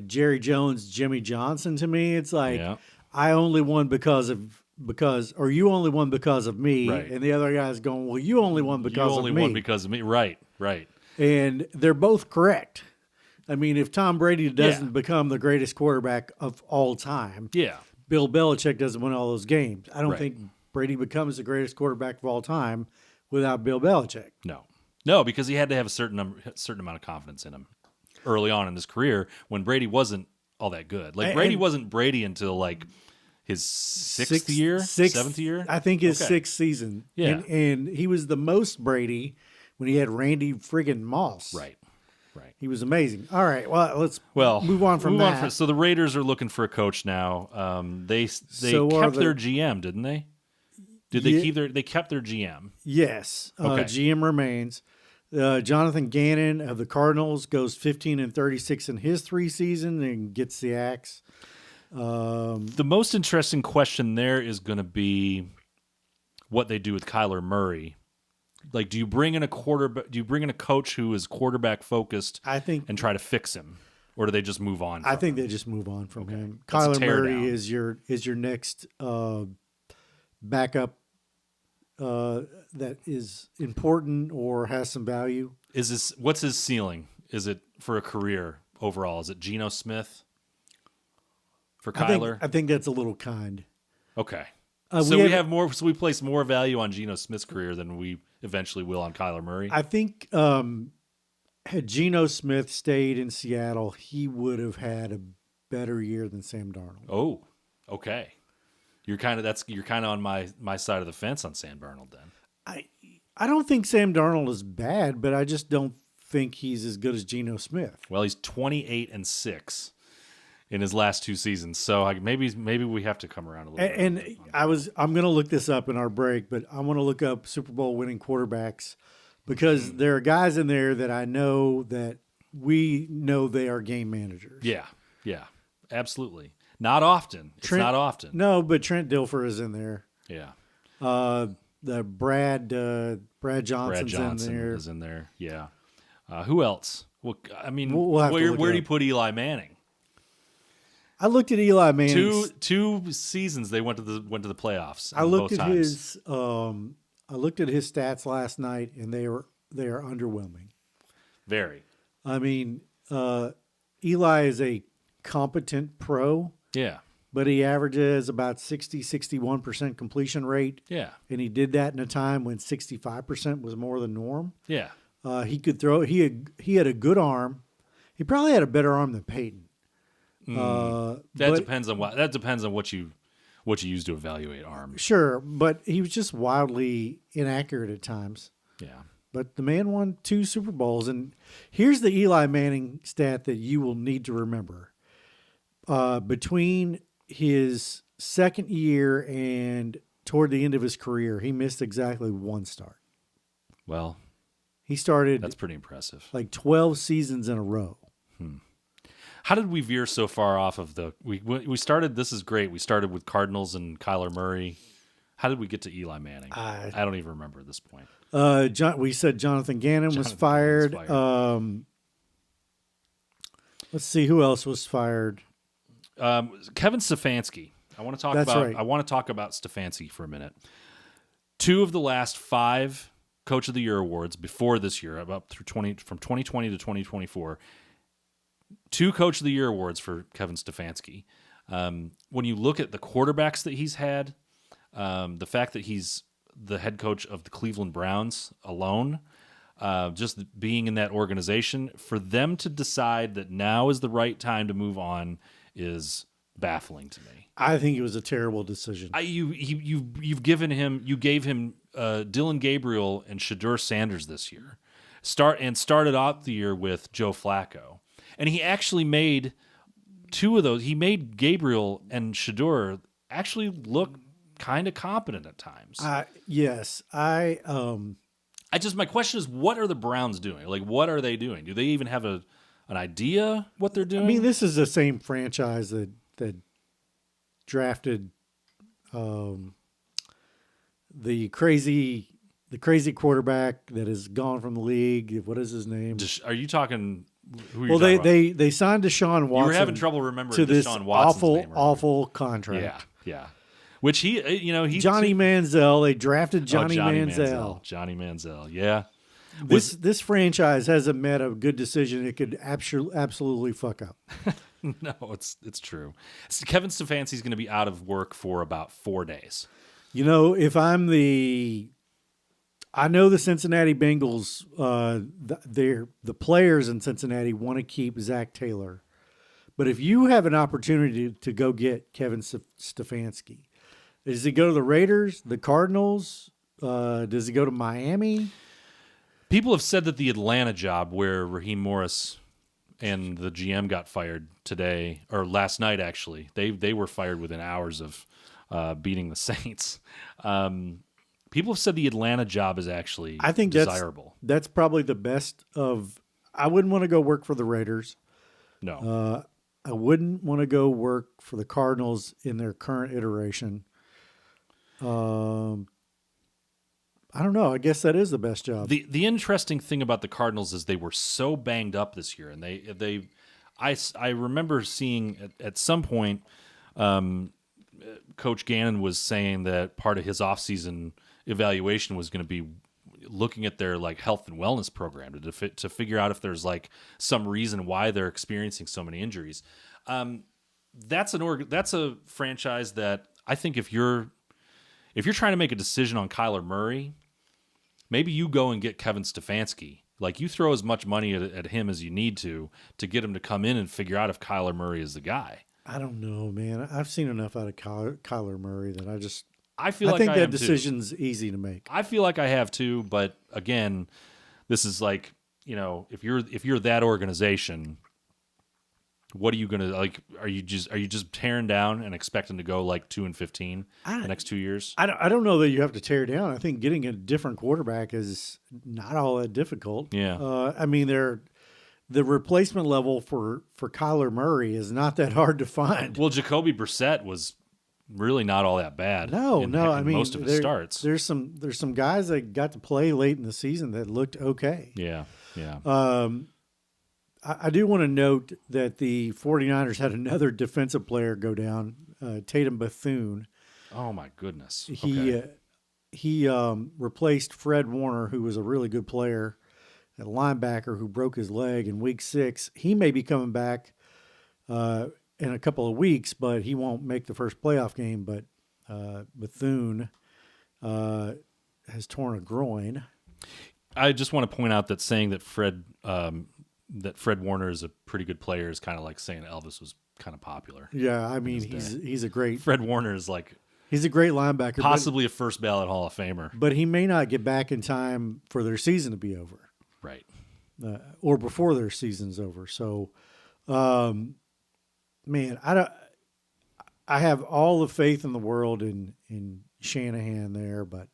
Jerry Jones, Jimmy Johnson to me. It's like, I only won because or you only won because of me, right. And the other guy's going, well, you only won because of me. You only won because of me, right. And they're both correct. I mean, if Tom Brady doesn't become the greatest quarterback of all time, Bill Belichick doesn't win all those games. I don't think Brady becomes the greatest quarterback of all time without Bill Belichick. No, because he had to have a certain amount of confidence in him early on in his career when Brady wasn't all that good. Brady wasn't Brady until his seventh year. I think his 6th season. Yeah, and he was the most Brady when he had Randy friggin' Moss. Right. He was amazing. All right, well, let's move on from that. So the Raiders are looking for a coach now. They kept their GM, didn't they? Did they keep they kept their GM? Yes. Okay. GM remains. Jonathan Gannon of the Cardinals goes 15-36 in his 3 seasons and gets the axe. The most interesting question there is going to be what they do with Kyler Murray. Like, do you bring in a quarterback? Do you bring in a coach who is quarterback focused? I think, and try to fix him, or do they just move on? I think they just move on from him. That's a Kyler tear Murray down. is your next backup that is important or has some value. What's his ceiling? Is it for a career overall? Is it Geno Smith for Kyler? I think that's a little kind. Okay. So we place more value on Geno Smith's career than we eventually will on Kyler Murray. I think had Geno Smith stayed in Seattle, he would have had a better year than Sam Darnold. Oh, okay. You're kind of on my side of the fence on Sam Darnold then. I don't think Sam Darnold is bad, but I just don't think he's as good as Geno Smith. Well, he's 28-6 in his last 2 seasons, so maybe we have to come around a little bit. And I'm going to look this up in our break, but I want to look up Super Bowl winning quarterbacks because there are guys in there that I know that we know they are game managers. Yeah, absolutely. Not often. It's not often. No, but Trent Dilfer is in there. Yeah. The Brad Johnson's in there. Is in there. Yeah. Who else? Well, I mean, we'll have to look where it do you up. put Eli Manning? I looked at Eli Manning. Two seasons they went to the playoffs. I looked both at times. I looked at his stats last night, and they are underwhelming. Very. I mean, Eli is a competent pro. Yeah. But he averages about 61% completion rate. Yeah. And he did that in a time when 65% was more the norm. Yeah. He could throw. He had a good arm. He probably had a better arm than Peyton. That depends on what you use to evaluate arms. Sure, but he was just wildly inaccurate at times. Yeah. But the man won 2 Super Bowls, and here's the Eli Manning stat that you will need to remember. Between his second year and toward the end of his career, he missed exactly 1 start. Well, he started. That's pretty impressive. Like 12 seasons in a row. How did we veer so far off of we started? This is great. We started with Cardinals and Kyler Murray. How did we get to Eli Manning? I don't even remember at this point. We said Jonathan Gannon was fired. Let's see who else was fired. Kevin Stefanski. I want to talk about Stefanski for a minute. 2 of the last 5 Coach of the Year awards before this year, from 2020 to 2024. 2 Coach of the Year awards for Kevin Stefanski. When you look at the quarterbacks that he's had, the fact that he's the head coach of the Cleveland Browns alone, just being in that organization, for them to decide that now is the right time to move on is baffling to me. I think it was a terrible decision. You gave him Dylan Gabriel and Shedeur Sanders this year. Started out the year with Joe Flacco. And he actually made 2 of those. He made Gabriel and Shedeur actually look kind of competent at times. Yes. My question is, what are the Browns doing? Like, what are they doing? Do they even have an idea what they're doing? I mean, this is the same franchise that drafted the crazy quarterback that is gone from the league. What is his name? Are you talking? Who well, they signed Deshaun Watson. You were having trouble remembering to this Deshaun Watson's awful contract. Yeah. Which he Johnny Manziel. They drafted Johnny Manziel. Johnny Manziel. Yeah. This franchise hasn't met a good decision. It could absolutely fuck up. No, it's true. Kevin Stefanski's going to be out of work for about 4 days. You know, if I'm I know the Cincinnati Bengals, the players in Cincinnati want to keep Zach Taylor. But if you have an opportunity to go get Kevin Stefanski, does he go to the Raiders, the Cardinals? Does he go to Miami? People have said that the Atlanta job, where Raheem Morris and the GM got fired today, or last night actually, they were fired within hours of beating the Saints. People have said the Atlanta job is actually I think desirable. That's probably the best of. I wouldn't want to go work for the Raiders. No. I wouldn't want to go work for the Cardinals in their current iteration. I don't know. I guess that is the best job. The interesting thing about the Cardinals is they were so banged up this year, and I remember seeing at some point, Coach Gannon was saying that part of his offseason evaluation was going to be looking at their like health and wellness program to figure out if there's like some reason why they're experiencing so many injuries. That's a franchise that I think if you're trying to make a decision on Kyler Murray, maybe you go and get Kevin Stefanski. Like you throw as much money at him as you need to get him to come in and figure out if Kyler Murray is the guy. I don't know, man. I've seen enough out of Kyler Murray that I think that decision's easy to make. I feel like I have too, but again, this is like, if you're that organization, what are you gonna like? Are you just tearing down and expecting to go like 2-15 the next 2 years? I don't know that you have to tear down. I think getting a different quarterback is not all that difficult. Yeah. I mean, the replacement level for Kyler Murray is not that hard to find. Well, Jacoby Brissett was really not all that bad. No. I mean, most of his starts. There's some guys that got to play late in the season that looked okay. Yeah. I do want to note that the 49ers had another defensive player go down, Tatum Bethune. Oh my goodness. He replaced Fred Warner, who was a really good player, a linebacker who broke his leg in week 6. He may be coming back in a couple of weeks, but he won't make the first playoff game. But Bethune has torn a groin. I just want to point out that saying that Fred Warner is a pretty good player is kind of like saying Elvis was kind of popular. Yeah, I mean he's a great. Fred Warner is like he's a great linebacker, possibly a first ballot Hall of Famer. But he may not get back in time for their season to be over, right? Or before their season's over. So, man, I have all the faith in the world in Shanahan there, but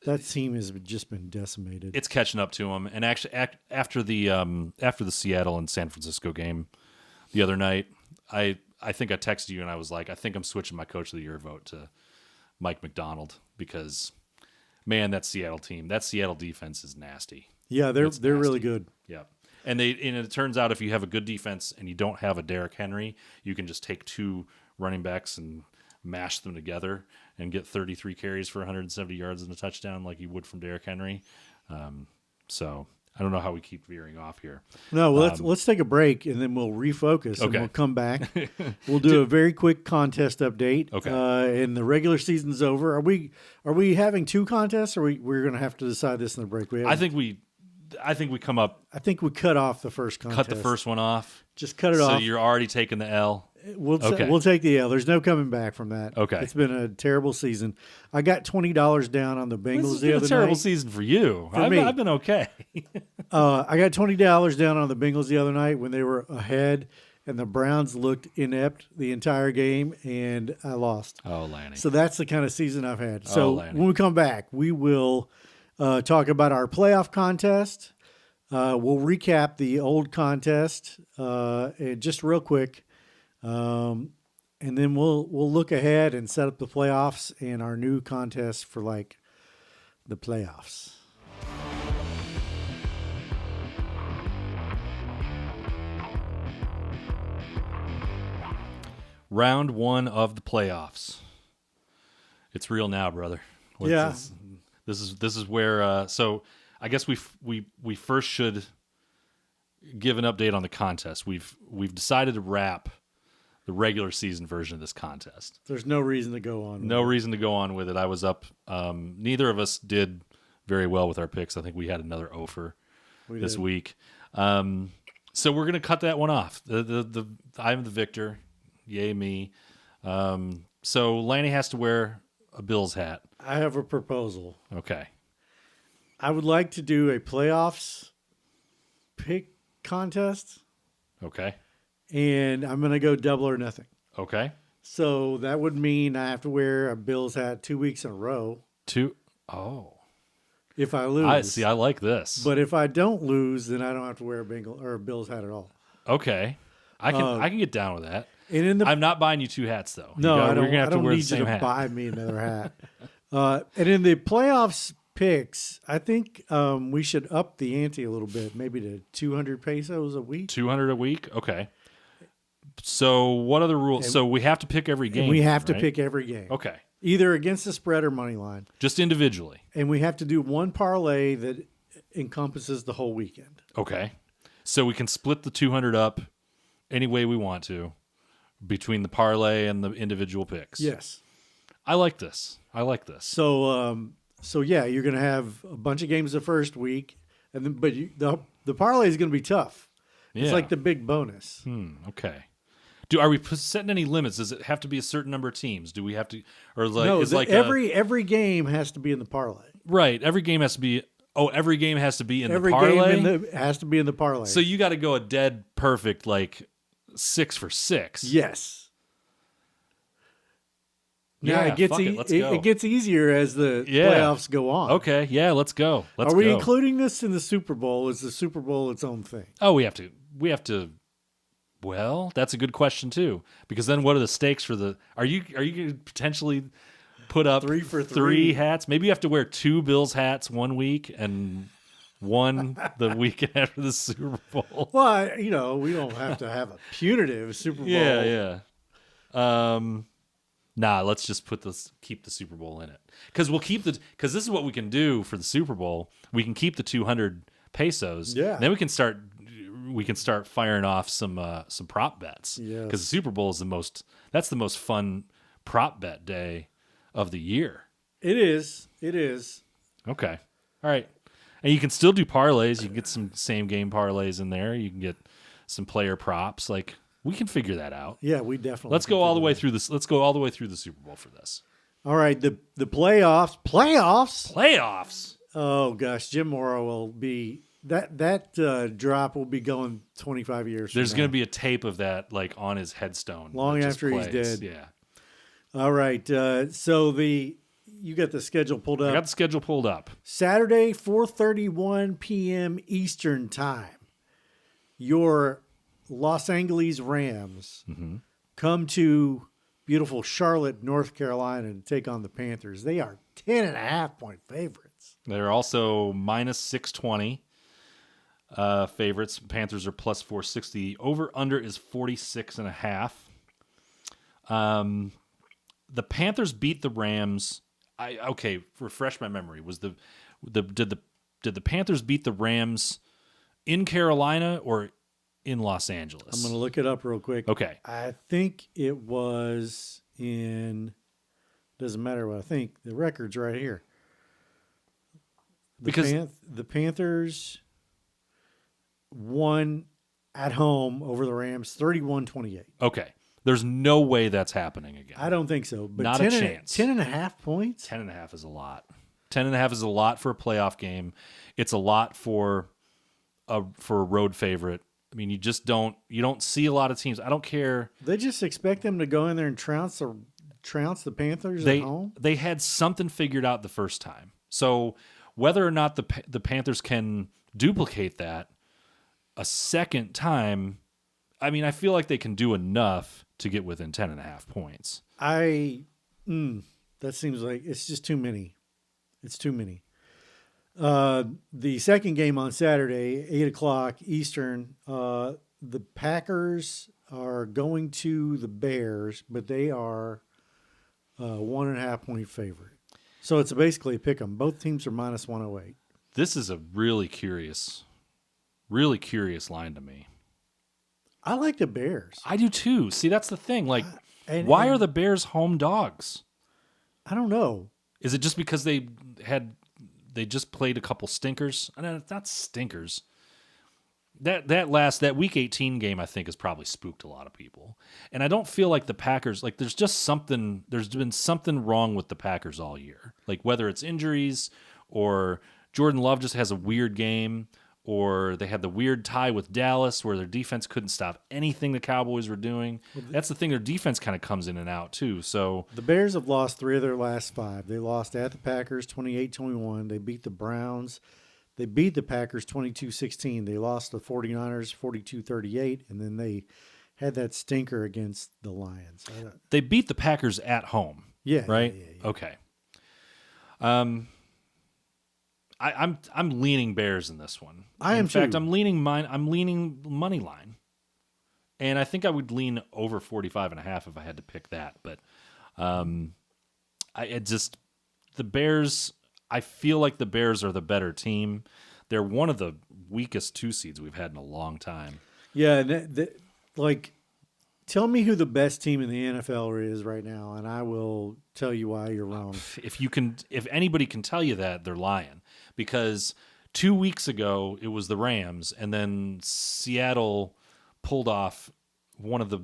that team has just been decimated. It's catching up to him. And actually, after the Seattle and San Francisco game the other night, I think I texted you and I was like, I think I'm switching my Coach of the Year vote to Mike McDonald because, man, that Seattle team, that Seattle defense is nasty. Yeah, they're really good. Yeah. And it turns out if you have a good defense and you don't have a Derrick Henry, you can just take 2 running backs and mash them together and get 33 carries for 170 yards and a touchdown like you would from Derrick Henry. So I don't know how we keep veering off here. No, well, let's take a break and then we'll refocus and we'll come back. We'll do a very quick contest update. Okay. And the regular season's over. Are we having 2 contests, or we're going to have to decide this in the break? I think we come up. I think we cut off the first contest. Cut the first one off. Just cut it off. So you're already taking the L. We'll take the L. There's no coming back from that. Okay. It's been a terrible season. I got $20 down on the Bengals the other night. It's been a terrible season for you. I've been okay. I got $20 down on the Bengals the other night when they were ahead, and the Browns looked inept the entire game, and I lost. Oh, Lanny. So that's the kind of season I've had. So Lanny. when we come back, we will talk about our playoff contest. We'll recap the old contest and just real quick. And then we'll look ahead and set up the playoffs and our new contest for like the playoffs. Round 1 of the playoffs. It's real now, brother. This is where. So I guess we first should give an update on the contest. We've decided to wrap the regular season version of this contest. There's no reason to go on. No reason to go on with it. I was up. Neither of us did very well with our picks. I think we had another offer this week. So we're gonna cut that one off. I'm the victor. Yay me. So Lanny has to wear a Bills hat. I have a proposal. Okay. I would like to do a playoffs pick contest. Okay. And I'm going to go double or nothing. Okay. So that would mean I have to wear a Bills hat 2 weeks in a row Oh. if I lose. I see. I like this. But if I don't lose, then I don't have to wear a Bengal or a Bills hat at all. Okay. I can get down with that. And in the I'm not buying you two hats though. no, I don't. We're gonna have I don't to wear need the same you to hat. buy me another hat. And in the playoffs picks, I think we should up the ante a little bit, maybe to 200 pesos a week. 200 a week. Okay. So what are the rules? So we have to pick every game. And we have to right? pick every game, Okay. either against the spread or money line, Just individually. and we have to do one parlay that encompasses the whole weekend. Okay. So we can split the 200 up any way we want to between the parlay and the individual picks. Yes. I like this. So yeah, you're going to have a bunch of games the first week, and then the parlay is going to be tough. It's Yeah. like the big bonus. Okay. Are we setting any limits? Does it have to be a certain number of teams? Do we have to, or like No, is like every game has to be in the parlay. right? Every game has to be. Oh, every game has to be in Every the parlay. game has to be in the parlay. So you got to go a dead perfect, like 6 for 6. yes. Yeah, Now fuck it, let's go. it gets easier as the playoffs go on. Okay, yeah, let's go. Are we including this in the Super Bowl? Is the Super Bowl its own thing? Oh, we have to. Well, that's a good question too, because then what are the stakes for the? Are you going to potentially put up 3 for 3 hats? Maybe you have to wear 2 Bills hats one week and one the weekend after the Super Bowl. Well, we don't have to have a punitive Super Bowl. Yeah. Nah, let's just keep the Super Bowl in it, because because this is what we can do for the Super Bowl. We can keep the 200 pesos. Yeah. Then we can start firing off some prop bets. Yes. Because the Super Bowl is that's the most fun prop bet day of the year. It is. Okay. All right. And you can still do parlays. You can get some same game parlays in there. You can get some player props. Like, we can figure that out. Yeah, we definitely. Let's go all the way through this. Let's go all the way through the Super Bowl for this. All right, the playoffs. Playoffs. Oh gosh, Jim Morrow will be that drop will be going 25 years. There's going to be a tape of that, like, on his headstone long that just after he's plays. dead. Yeah. All right, so you got the schedule pulled up. I got the schedule pulled up. Saturday, 4:31 p.m. Eastern time. Your Los Angeles Rams come to beautiful Charlotte, North Carolina to take on the Panthers. They are 10.5-point favorites. They're also minus 620 favorites. Panthers are plus 460. Over under is 46.5. The Panthers beat the Rams. Refresh my memory. Did the Panthers beat the Rams in Carolina or in Los Angeles? I'm going to look it up real quick. Okay. I think it was in. Doesn't matter what I think. The record's right here. The Panthers won at home over the Rams 31-28. Okay. There's no way that's happening again. I don't think so. But Not a chance. 10.5 points? 10.5 is a lot. 10.5 is a lot for a playoff game. It's a lot for a road favorite. I mean, you don't see a lot of teams. I don't care. They just expect them to go in there and trounce the Panthers at home? They had something figured out the first time. So whether or not the Panthers can duplicate that a second time, I mean, I feel like they can do enough to get within 10.5 points. That seems like it's just too many. It's too many. The second game on Saturday, 8:00 Eastern, the Packers are going to the Bears, but they are 1.5-point favorite. So it's basically a pick 'em. Both teams are minus 108. This is a really curious line to me. I like the Bears. I do too. See, that's the thing. Like, why are the Bears home dogs? I don't know. Is it just because they just played a couple stinkers? And not stinkers. That week 18 game, I think, has probably spooked a lot of people. And I don't feel like the Packers, like, there's been something wrong with the Packers all year. Like, whether it's injuries or Jordan Love just has a weird game, or they had the weird tie with Dallas where their defense couldn't stop anything the Cowboys were doing. That's the thing. Their defense kind of comes in and out too. So the Bears have lost 3 of their last 5. They lost at the Packers 28-21. They beat the Browns. They beat the Packers 22-16. They lost the 49ers 42-38, and then they had that stinker against the Lions. They beat the Packers at home. Yeah. Right? Yeah. Okay. I'm leaning Bears in this one. In fact, too. I'm leaning money line. And I think I would lean over 45.5 if I had to pick that. But the Bears, I feel like the Bears are the better team. They're one of the weakest 2 seeds we've had in a long time. Yeah, tell me who the best team in the NFL is right now, and I will tell you why you're wrong. If anybody can tell you that, they're lying. Because 2 weeks ago it was the Rams, and then Seattle pulled off one of the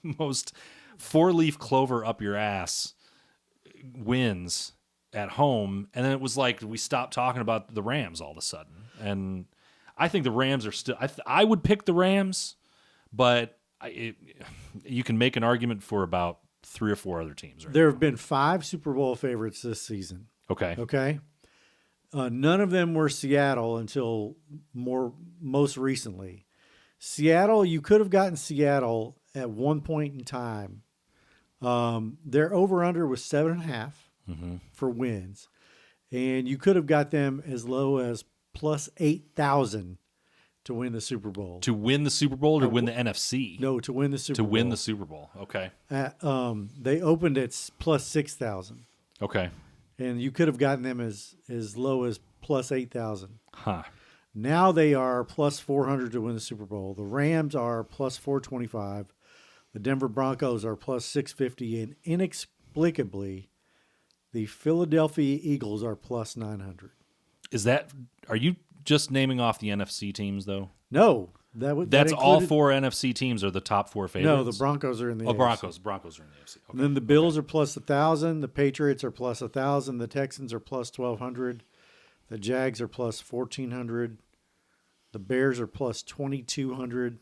most 4-leaf clover up your ass wins at home, and then it was like we stopped talking about the Rams all of a sudden. And I think the Rams are still. I would pick the Rams, but you can make an argument for about 3 or 4 other teams. Right There now. have been 5 Super Bowl favorites this season. Okay. Okay. None of them were Seattle until most recently. Seattle, you could have gotten Seattle at one point in time. Their over-under was 7.5 for wins. And you could have got them as low as plus 8,000 to win the Super Bowl. To win the Super Bowl or to win the NFC? No, to win the Super To Bowl. win the Super Bowl. Okay. They opened at plus 6,000. Okay. And you could have gotten them as low as plus 8,000. Huh. Now they are plus 400 to win the Super Bowl. The Rams are plus 425. The Denver Broncos are plus 650. And inexplicably, the Philadelphia Eagles are plus 900. Are you just naming off the NFC teams, though? No. That's all 4 NFC teams are the top 4 favorites? No, the Broncos are in the AFC. Broncos are in the AFC. Okay. And then the Bills are plus 1,000. The Patriots are plus 1,000. The Texans are plus 1,200. The Jags are plus 1,400. The Bears are plus 2,200.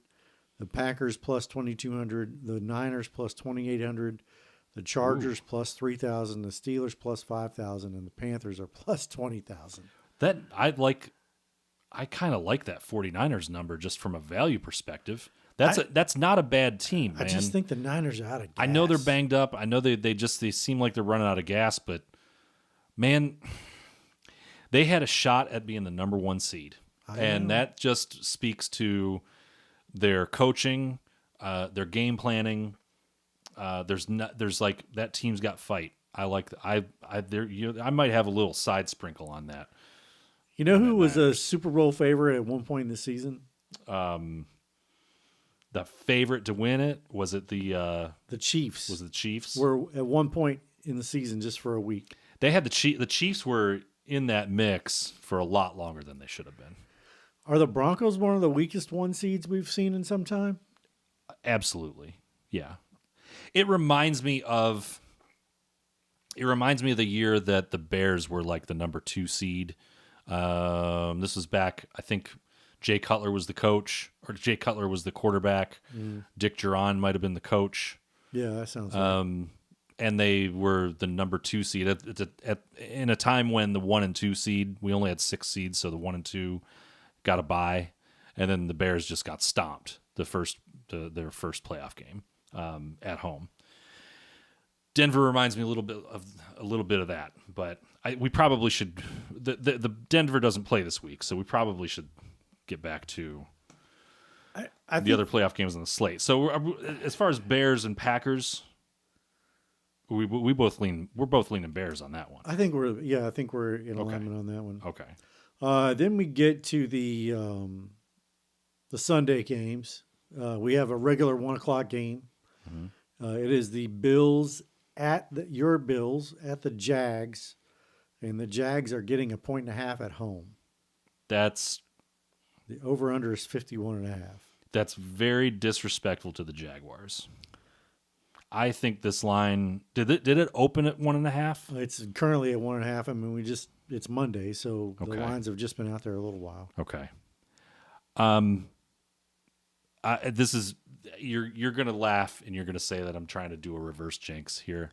The Packers plus 2,200. The Niners plus 2,800. The Chargers plus 3,000. The Steelers plus 5,000. And the Panthers are plus 20,000. I kind of like that 49ers number just from a value perspective. That's not a bad team, man. I just think the Niners are out of gas. I know they're banged up. I know they seem like they're running out of gas, but man, they had a shot at being the number 1 seed. And that just speaks to their coaching, their game planning. There's like that team's got fight. I might have a little side sprinkle on that. You know who was a Super Bowl favorite at one point in the season? The favorite to win it was it the Chiefs? Was it the Chiefs? Were at one point in the season just for a week. They had the Chiefs were in that mix for a lot longer than they should have been. Are the Broncos one of the weakest 1 seeds we've seen in some time? Absolutely, yeah. It reminds me of the year that the Bears were like the number 2 seed. This was back, I think Jay Cutler was the coach, or Jay Cutler was the quarterback. Dick Duran might have been the coach. Yeah, that sounds right. And they were the number 2 seed in a time when the 1 and 2 seed, we only had 6 seeds, so the 1 and 2 got a bye, and then the Bears just got stomped their first playoff game at home. Denver reminds me a little bit of that, but we probably should. The Denver doesn't play this week, so we probably should get back to the other playoff games on the slate. So as far as Bears and Packers, we both lean. We're both leaning Bears on that one. I think we're in alignment on that one. Okay. Then we get to the Sunday games. We have a regular 1:00 game. Mm-hmm. It is the Bills your Bills at the Jags, and the Jags are getting 1.5 at home. That's the over/under is 51.5. That's very disrespectful to the Jaguars. I think this line did it open at 1.5? It's currently at 1.5. I mean, it's Monday, so the lines have just been out there a little while. Okay. This is you're gonna laugh and you're gonna say that I'm trying to do a reverse jinx here.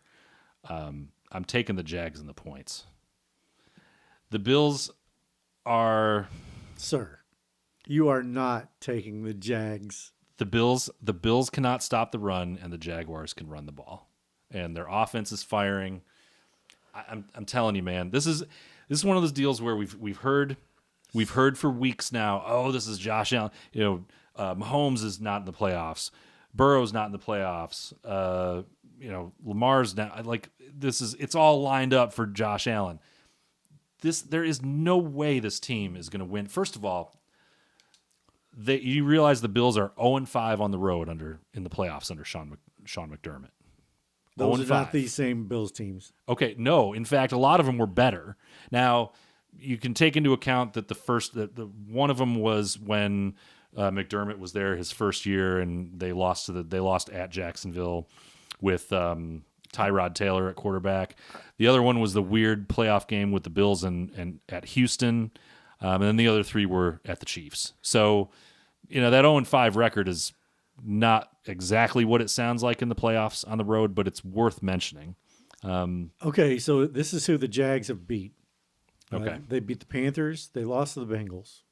I'm taking the Jags and the points. The Bills are Sir, you are not taking the Jags. the Bills cannot stop the run, and the Jaguars can run the ball, and their offense is firing. I'm telling you, man, this is one of those deals where we've heard for weeks now. Oh, this is Josh Allen. Mahomes is not in the playoffs. Burrow's not in the playoffs. Lamar's not. It's all lined up for Josh Allen. There is no way this team is going to win. First of all, you realize the Bills are 0-5 on the road in the playoffs under Sean McDermott. Those are not the same Bills teams. Okay, no. In fact, a lot of them were better. Now, you can take into account that one of them was when McDermott was there his first year, and they lost at Jacksonville with Tyrod Taylor at quarterback. The other one was the weird playoff game with the Bills and at Houston, and then the other three were at the Chiefs. So, that 0-5 record is not exactly what it sounds like in the playoffs on the road, but it's worth mentioning. Okay, so this is who the Jags have beat. Okay. They beat the Panthers. They lost to the Bengals.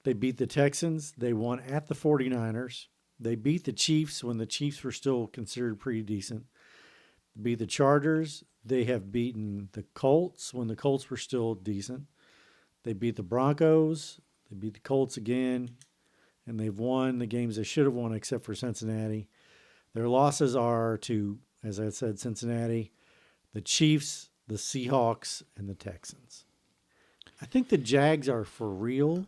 They beat the Texans. They won at the 49ers. They beat the Chiefs when the Chiefs were still considered pretty decent. Beat the Chargers. They have beaten the Colts when the Colts were still decent. They beat the Broncos. They beat the Colts again. And they've won the games they should have won except for Cincinnati. Their losses are to, as I said, Cincinnati, the Chiefs, the Seahawks, and the Texans. I think the Jags are for real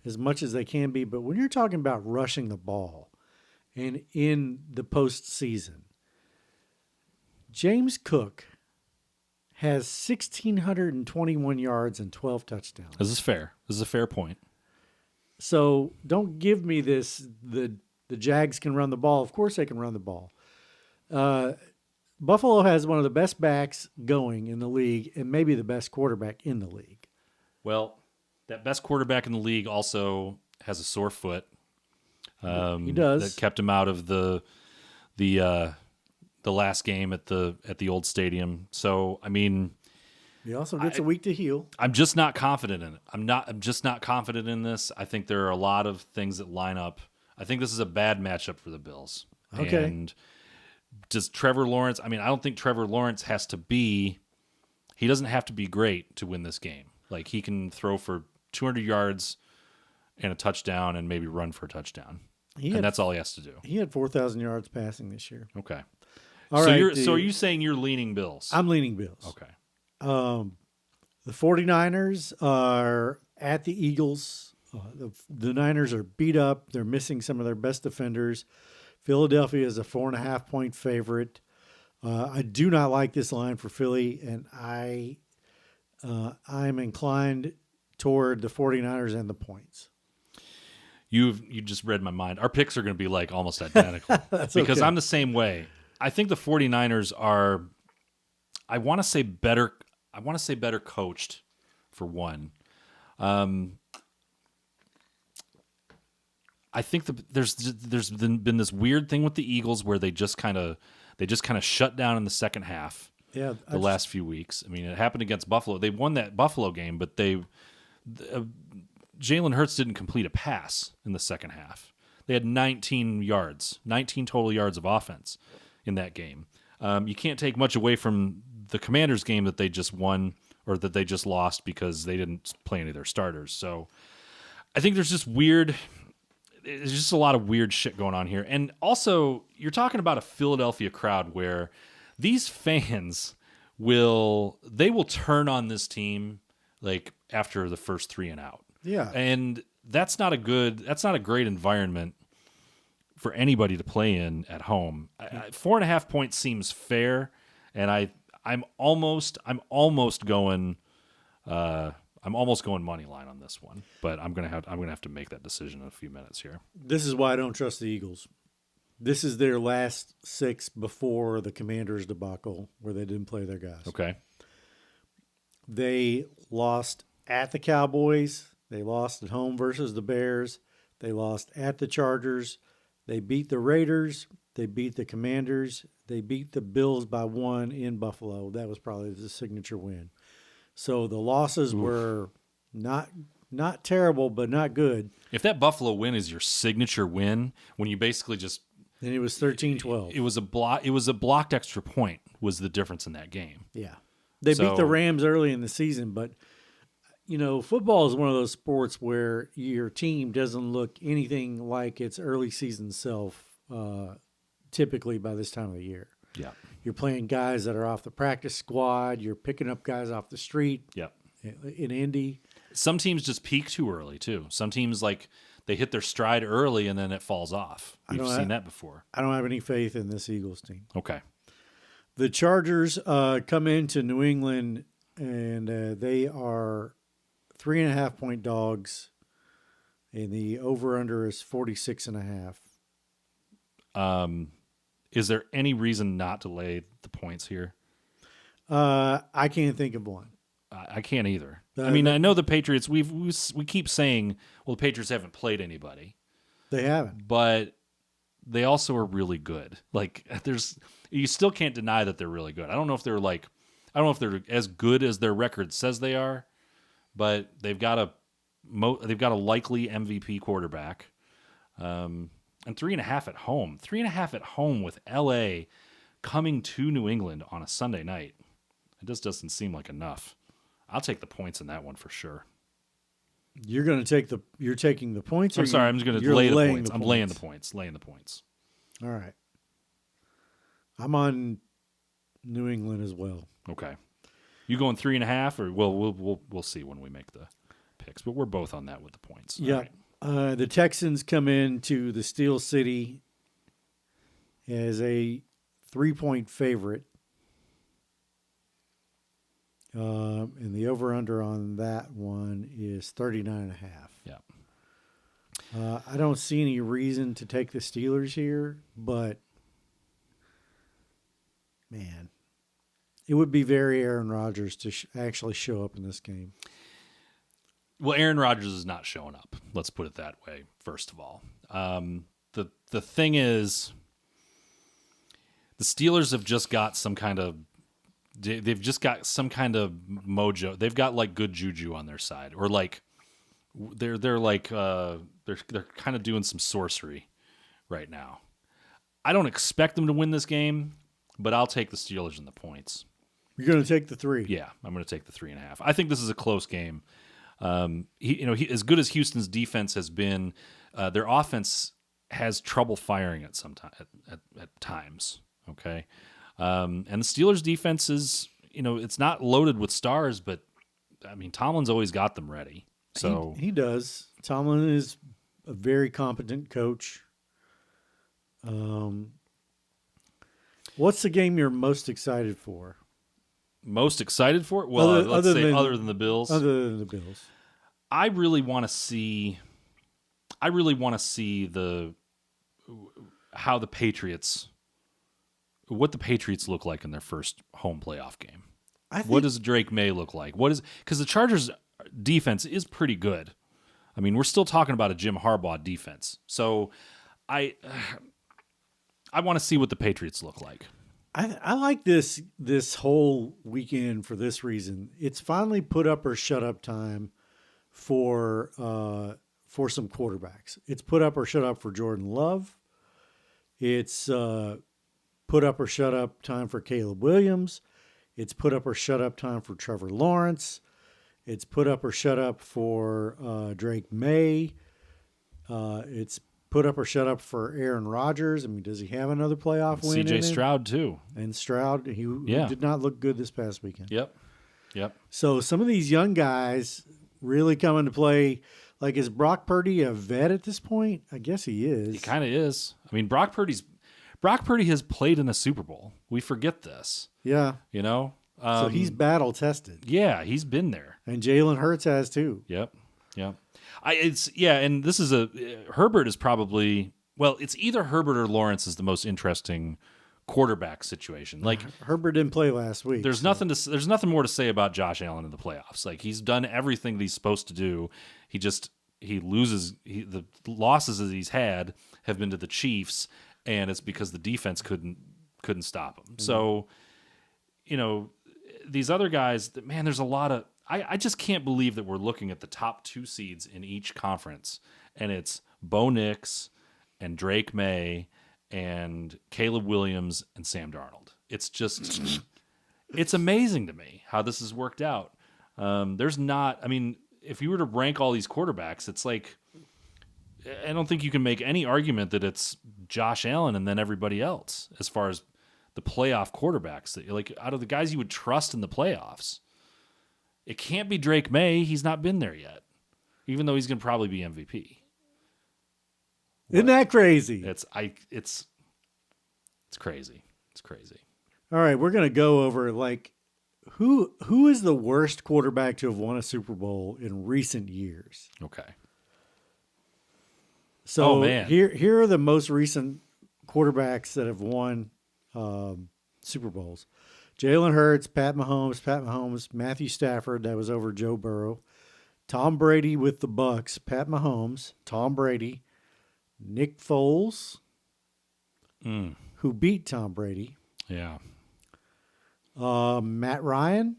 as much as they can be, but when you're talking about rushing the ball and in the postseason, James Cook has 1,621 yards and 12 touchdowns. This is fair. This is a fair point. So don't give me this, the Jags can run the ball. Of course they can run the ball. Buffalo has one of the best backs going in the league and maybe the best quarterback in the league. Well, that best quarterback in the league also has a sore foot. He does. That kept him out of the last game at the old stadium. So, I mean, he also gets a week to heal. I'm just not confident in it. I'm just not confident in this. I think there are a lot of things that line up. I think this is a bad matchup for the Bills. Okay. And does Trevor Lawrence, I don't think Trevor Lawrence he doesn't have to be great to win this game. Like, he can throw for 200 yards and a touchdown and maybe run for a touchdown. And that's all he has to do. He had 4,000 yards passing this year. Okay. All so right. So are you saying you're leaning Bills? I'm leaning Bills. Okay. The 49ers are at the Eagles. The Niners are beat up. They're missing some of their best defenders. Philadelphia is a 4.5-point favorite. I do not like this line for Philly, and I'm inclined toward the 49ers and the points. You just read my mind. Our picks are going to be like almost identical because okay. I'm the same way. I think the 49ers are, I want to say better coached for one. I think there's been this weird thing with the Eagles where they just kind of shut down in the second half. Yeah, the last few weeks. I mean, it happened against Buffalo. They won that Buffalo game, but Jalen Hurts didn't complete a pass in the second half. They had 19 total yards of offense in that game. You can't take much away from the Commanders game that they just won or that they just lost because they didn't play any of their starters. So I think there's just a lot of weird shit going on here. And also, you're talking about a Philadelphia crowd where these fans will turn on this team like after the first 3 and out. Yeah. And that's not a great environment for anybody to play in at home. 4.5 points seems fair, and I'm almost going money line on this one, but I'm gonna have to make that decision in a few minutes here. This is why I don't trust the Eagles. This is their last 6 before the Commanders debacle where they didn't play their guys. Okay. They lost at the Cowboys. They lost at home versus the Bears. They lost at the Chargers. They beat the Raiders. They beat the Commanders. They beat the Bills by 1 in Buffalo. That was probably the signature win. So the losses were not terrible, but not good. If that Buffalo win is your signature win, when you basically just And it was 13-12. it was a blocked extra point was the difference in that game. Yeah. They beat the Rams early in the season, but football is one of those sports where your team doesn't look anything like its early season self typically by this time of the year. Yeah. You're playing guys that are off the practice squad. You're picking up guys off the street. Yeah. In Indy. Some teams just peak too early too. Some teams they hit their stride early and then it falls off. We've seen that before. I don't have any faith in this Eagles team. Okay. The Chargers come into New England and they are 3.5-point dogs, and the over/under is 46.5. Is there any reason not to lay the points here? I can't think of one. I can't either. I know the Patriots. We keep saying, well, the Patriots haven't played anybody. They haven't, but they also are really good. You still can't deny that they're really good. I don't know if they're as good as their record says they are, but they've got a likely MVP quarterback. And 3.5 at home. 3.5 at home with LA coming to New England on a Sunday night. It just doesn't seem like enough. I'll take the points in that one for sure. You're taking the points. I'm sorry. I'm just going to lay the points. I'm laying the points. Laying the points. All right. I'm on New England as well. Okay. You going 3.5, or we'll see when we make the picks. But we're both on that with the points. Yeah. Right. The Texans come into the Steel City as a 3-point favorite. And the over/under on that one is 39.5. Yeah. I don't see any reason to take the Steelers here, but man, it would be very Aaron Rodgers to actually show up in this game. Well, Aaron Rodgers is not showing up. Let's put it that way. First of all, the thing is, the Steelers have just got some kind of. They've just got some kind of mojo. They've got good juju on their side, or they're kind of doing some sorcery right now. I don't expect them to win this game, but I'll take the Steelers in the points. You're going to take the 3. Yeah, I'm going to take the 3.5. I think this is a close game. As good as Houston's defense has been, their offense has trouble firing at times. Okay. And the Steelers' defense is, it's not loaded with stars, but Tomlin's always got them ready. So he does. Tomlin is a very competent coach. What's the game you're most excited for? Most excited for it? Well, other than the Bills. Other than the Bills, I really want to see what the Patriots look like in their first home playoff game. What does Drake May look like? Because the Chargers' defense is pretty good. We're still talking about a Jim Harbaugh defense. So I want to see what the Patriots look like. I like this whole weekend for this reason. It's finally put up or shut up time for some quarterbacks. It's put up or shut up for Jordan Love. It's put up or shut up time for Caleb Williams. It's put up or shut up time for Trevor Lawrence. It's put up or shut up for Drake May. It's put up or shut up for Aaron Rodgers. Does he have another playoff win? C.J. Stroud too. And Stroud, who did not look good this past weekend. Yep. So some of these young guys really come into play. Is Brock Purdy a vet at this point? I guess he is. He kind of is. Brock Purdy has played in a Super Bowl. We forget this. Yeah. So he's battle tested. Yeah, he's been there. And Jalen Hurts has too. Yep. And this is Herbert is probably, it's either Herbert or Lawrence is the most interesting quarterback situation. Like Herbert didn't play last week. there's nothing more to say about Josh Allen in the playoffs. Like he's done everything that he's supposed to do. He loses. The losses that he's had have been to the Chiefs, and it's because the defense couldn't stop him. Mm-hmm. So, these other guys, man, there's a lot of. I just can't believe that we're looking at the top 2 seeds in each conference, and it's Bo Nix and Drake May and Caleb Williams and Sam Darnold. It's just, it's amazing to me how this has worked out. If you were to rank all these quarterbacks, it's like, I don't think you can make any argument that it's Josh Allen and then everybody else as far as the playoff quarterbacks that like out of the guys you would trust in the playoffs. It can't be Drake May. He's not been there yet, even though he's going to probably be MVP. Isn't that crazy? It's crazy. It's crazy. All right, we're going to go over like who is the worst quarterback to have won a Super Bowl in recent years. Okay. So here are the most recent quarterbacks that have won Super Bowls. Jalen Hurts, Pat Mahomes, Matthew Stafford, that was over Joe Burrow. Tom Brady with the Bucks, Pat Mahomes, Tom Brady, Nick Foles, who beat Tom Brady. Yeah. Matt Ryan.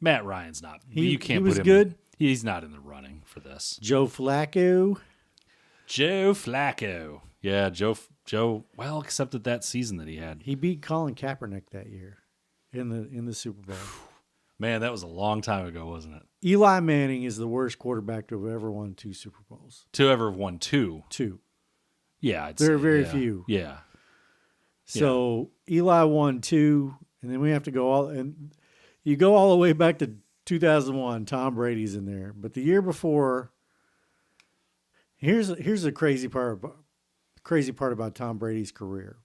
Matt Ryan's not. You can't he was put him. Good. He's not in the running for this. Joe Flacco. Yeah, Joe. Well, except that season that he had. He beat Colin Kaepernick that year in the Super Bowl. Man, that was a long time ago, wasn't it? Eli Manning is the worst quarterback to have ever won 2 Super Bowls. To ever have won 2. 2. Yeah, there are very few. Yeah. So Eli won 2, and then we have to go all the way back to 2001. Tom Brady's in there, but the year before. Here's the crazy part about Tom Brady's career.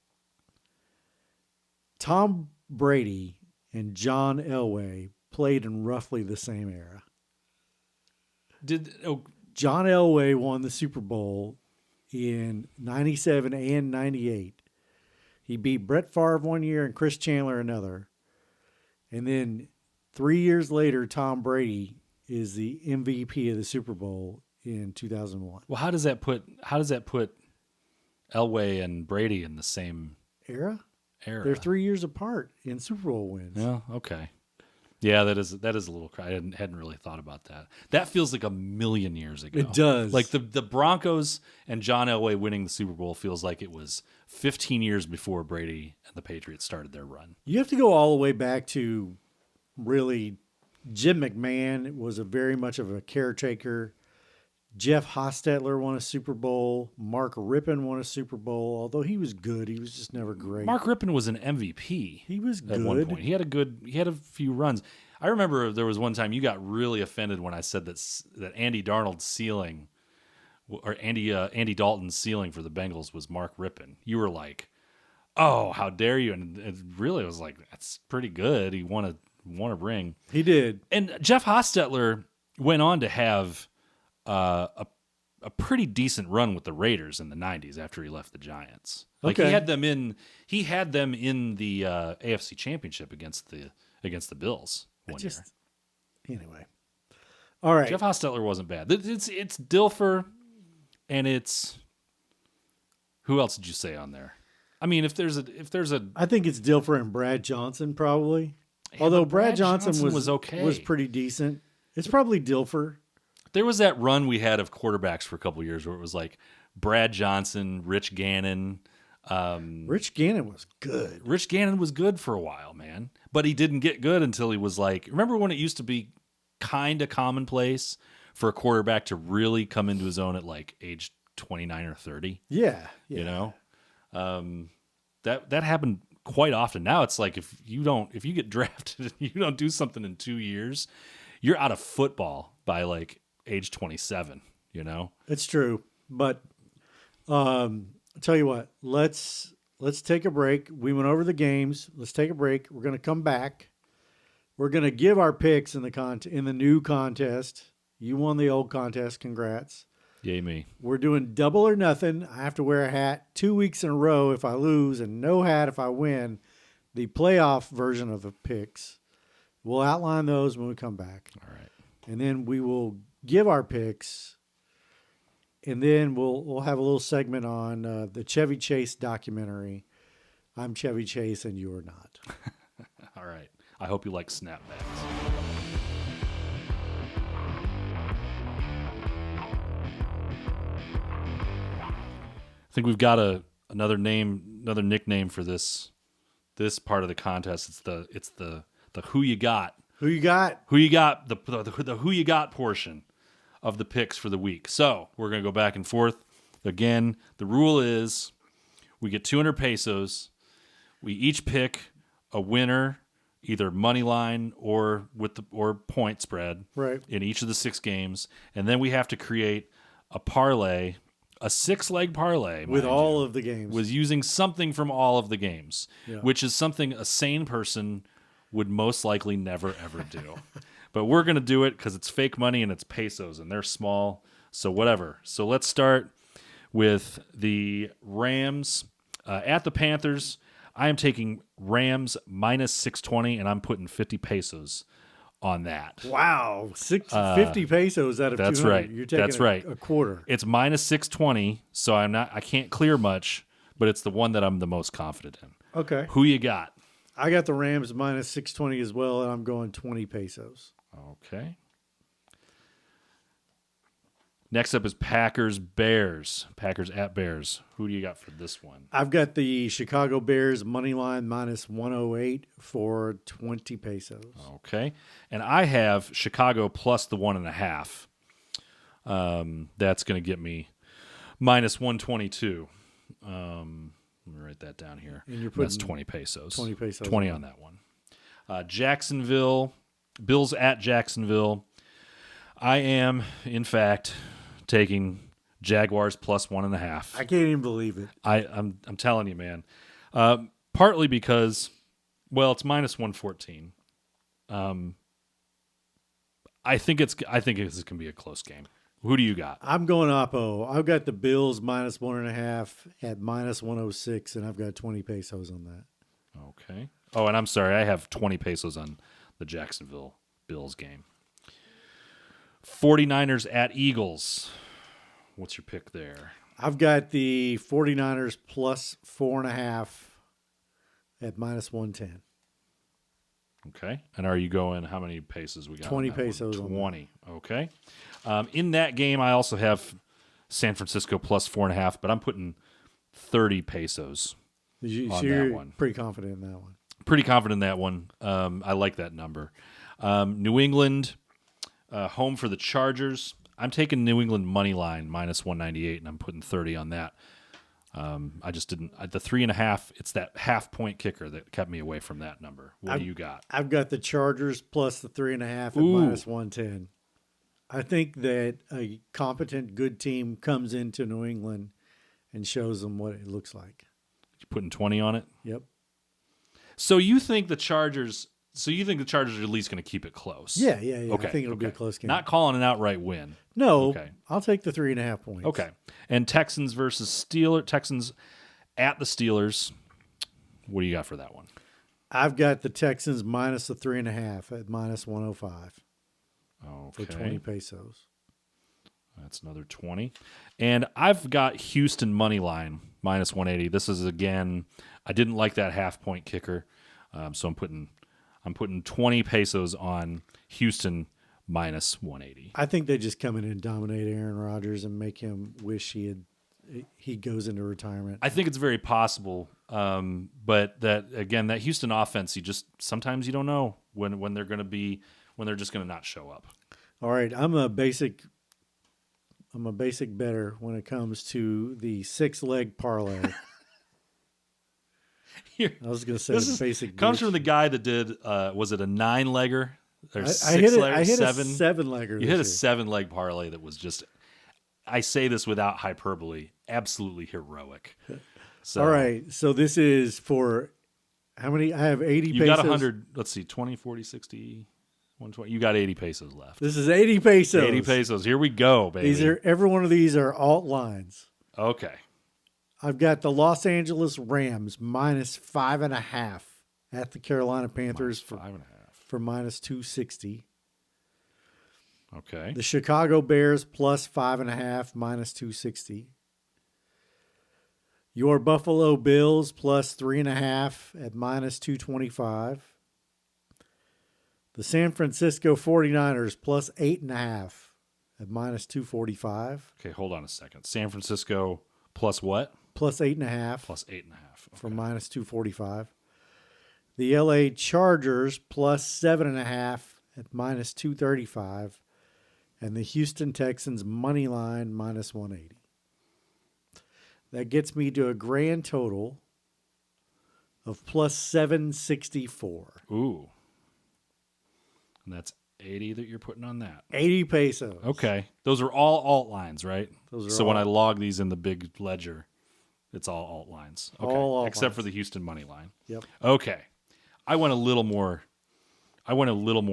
Tom Brady and John Elway played in roughly the same era. John Elway won the Super Bowl in 97 and 98. He beat Brett Favre one year and Chris Chandler another. And then 3 years later, Tom Brady is the MVP of the Super Bowl in 2001. Well, how does that put Elway and Brady in the same era? They're 3 years apart in Super Bowl wins. Yeah, okay. Yeah, that is a little. I hadn't really thought about that. That feels like a million years ago. It does. Like the Broncos and John Elway winning the Super Bowl feels like it was 15 years before Brady and the Patriots started their run. You have to go all the way back to really Jim McMahon was very much of a caretaker. Jeff Hostetler won a Super Bowl. Mark Rippon won a Super Bowl. Although he was good, he was just never great. Mark Rippon was an MVP. He was good. At one point. He had a few runs. I remember there was one time you got really offended when I said that Andy Darnold's ceiling, or Andy Dalton's ceiling for the Bengals was Mark Rippon. You were like, "Oh, how dare you!" And it really was like, "That's pretty good." He won a ring. He did. And Jeff Hostetler went on to have a pretty decent run with the Raiders in the 90s after he left the Giants. Like he had them in the AFC Championship against the Bills one year. Anyway. All right. Jeff Hostetler wasn't bad. It's Dilfer and it's who else did you say on there? I mean, if there's a I think it's Dilfer and Brad Johnson probably. Yeah, although Brad Johnson was okay. Was pretty decent. It's probably Dilfer. There was that run we had of quarterbacks for a couple of years where it was like Brad Johnson, Rich Gannon. Rich Gannon was good. Rich Gannon was good for a while, man. But he didn't get good until he was like, remember when it used to be kind of commonplace for a quarterback to really come into his own at like age 29 or 30? Yeah. You know? That happened quite often. Now it's like if you get drafted and you don't do something in 2 years, you're out of football by like age 27, you know? It's true. But I'll tell you what, let's take a break. We went over the games. Let's take a break. We're going to come back. We're going to give our picks in the new contest. You won the old contest. Congrats. Yay me. We're doing double or nothing. I have to wear a hat 2 weeks in a row if I lose, and no hat if I win. The playoff version of the picks. We'll outline those when we come back. All right. And then we will give our picks. And then we'll have a little segment on the Chevy Chase documentary. I'm Chevy Chase and you're not. All right. I hope you like snapbacks. I think we've got another nickname for this part of the contest. It's the who you got. Who you got? Who you got, the who you got portion of the picks for the week. So we're going to go back and forth. Again, the rule is we get 200 pesos. We each pick a winner, either money line or point spread, right, in each of the 6 games. And then we have to create a parlay, a 6-leg parlay. With all of the games. Was using something from all of the games, yeah. which is something a sane person would most likely never, ever do. But we're going to do it because it's fake money and it's pesos and they're small. So whatever. So let's start with the Rams at the Panthers. I am taking Rams minus 620 and I'm putting 50 pesos on that. Wow. 50 pesos out of that's 200. Right. You're taking that's right. a quarter. It's minus 620, so I can't clear much, but it's the one that I'm the most confident in. Okay. Who you got? I got the Rams minus 620 as well, and I'm going 20 pesos. Okay. Next up is Packers-Bears. Packers at Bears. Who do you got for this one? I've got the Chicago Bears money line minus 108 for 20 pesos. Okay. And I have Chicago plus the 1.5. That's going to get me minus 122. Let me write that down here. And you're putting that's 20 pesos. 20 pesos. 20 on that one. Jacksonville. Bills at Jacksonville. I am, in fact, taking Jaguars plus 1.5. I can't even believe it. I'm telling you, man. Partly because, well, it's minus 114. I think this can be a close game. Who do you got? I'm going Oppo. I've got the Bills minus 1.5 at minus 106, and I've got 20 pesos on that. Okay. Oh, and I'm sorry, I have 20 pesos on the Jacksonville Bills game. 49ers at Eagles. What's your pick there? I've got the 49ers plus 4.5 at minus 110. Okay. And are you going, how many pesos we got? 20 pesos. 20. Okay. In that game, I also have San Francisco plus 4.5, but I'm putting 30 pesos on that one. Pretty confident in that one. Pretty confident in that one. I like that number. New England, home for the Chargers. I'm taking New England money line minus 198, and I'm putting 30 on that. I just didn't. The 3.5. It's that half-point kicker that kept me away from that number. What do you got? I've got the Chargers plus the 3.5 at minus 110. I think that a competent, good team comes into New England and shows them what it looks like. You putting 20 on it? Yep. So you think the Chargers? So you think the Chargers are at least going to keep it close? Yeah. Okay. I think it'll be a close game. Not calling an outright win. No. Okay. I'll take the 3.5 points. Okay. And Texans versus Steelers. Texans at the Steelers. What do you got for that one? I've got the Texans minus the 3.5 at minus 105. Okay. For 20 pesos. That's another 20. And I've got Houston money line minus 180. This is, again, I didn't like that half-point kicker, so I'm putting 20 pesos on Houston minus 180. I think they just come in and dominate Aaron Rodgers and make him wish he goes into retirement. I think it's very possible, but that Houston offense, sometimes you don't know when they're going to be, when they're just going to not show up. All right, I'm a basic bettor when it comes to the 6-leg parlay. I was going to say basic. Comes from the guy that did. Was it a 9-legger or I hit 6-legger? I hit a 7-legger. You hit a 7-leg parlay that was just. I say this without hyperbole. Absolutely heroic. So, all right, so this is for how many? I have 80 you pesos. got 100. Let's see, 20, 40, 60. 120. You got 80 pesos left. This is 80 pesos. 80 pesos. Here we go, baby. Every one of these are alt lines. Okay. I've got the Los Angeles Rams -5.5 at the Carolina Panthers -5.5 for -260. Okay. The Chicago Bears +5.5 -260. Your Buffalo Bills +3.5 at -225. The San Francisco 49ers +8.5 at -245. Okay, hold on a second. San Francisco plus what? +8.5. +8.5. Okay. For -245. The LA Chargers +7.5 at -235. And the Houston Texans money line -180. That gets me to a grand total of +764. Ooh. And that's 80 that you're putting on that. 80 pesos. Okay. Those are all alt lines, right? Those are so when all- I log these in the big ledger, it's all alt lines. Okay. All alt Except lines. for the Houston money line. Yep. Okay. I went a little more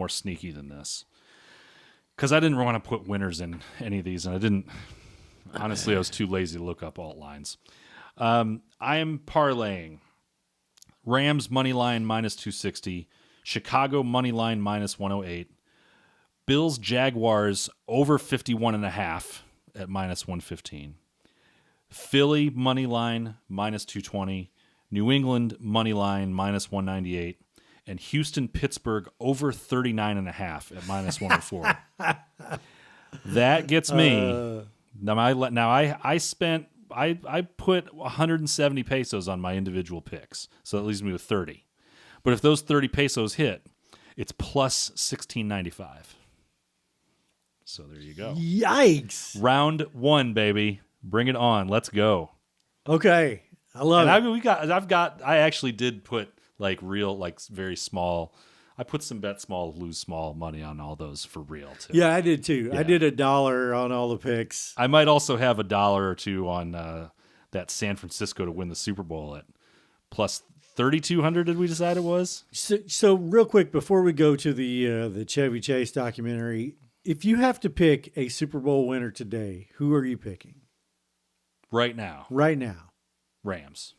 sneaky than this. Because I didn't want to put winners in any of these, and I didn't. Honestly, I was too lazy to look up alt lines. I am parlaying Rams money line -260, Chicago money line -108, Bills Jaguars over 51.5 at -115, Philly money line -220, New England money line -198. And Houston, Pittsburgh over 39.5 at -104. That gets me. I put 170 pesos on my individual picks, so that leaves me with 30. But if those 30 pesos hit, it's plus 16.95. So there you go. Yikes. Round one, baby. Bring it on. Let's go. Okay. I love it. I actually did put very small. I put some bet small, lose small money on all those for real too. Yeah, I did too. Yeah. I did $1 on all the picks. I might also have $1 or two on that San Francisco to win the Super Bowl at plus 3,200. Did we decide it was? So real quick before we go to the Chevy Chase documentary, if you have to pick a Super Bowl winner today, who are you picking? Right now, Rams.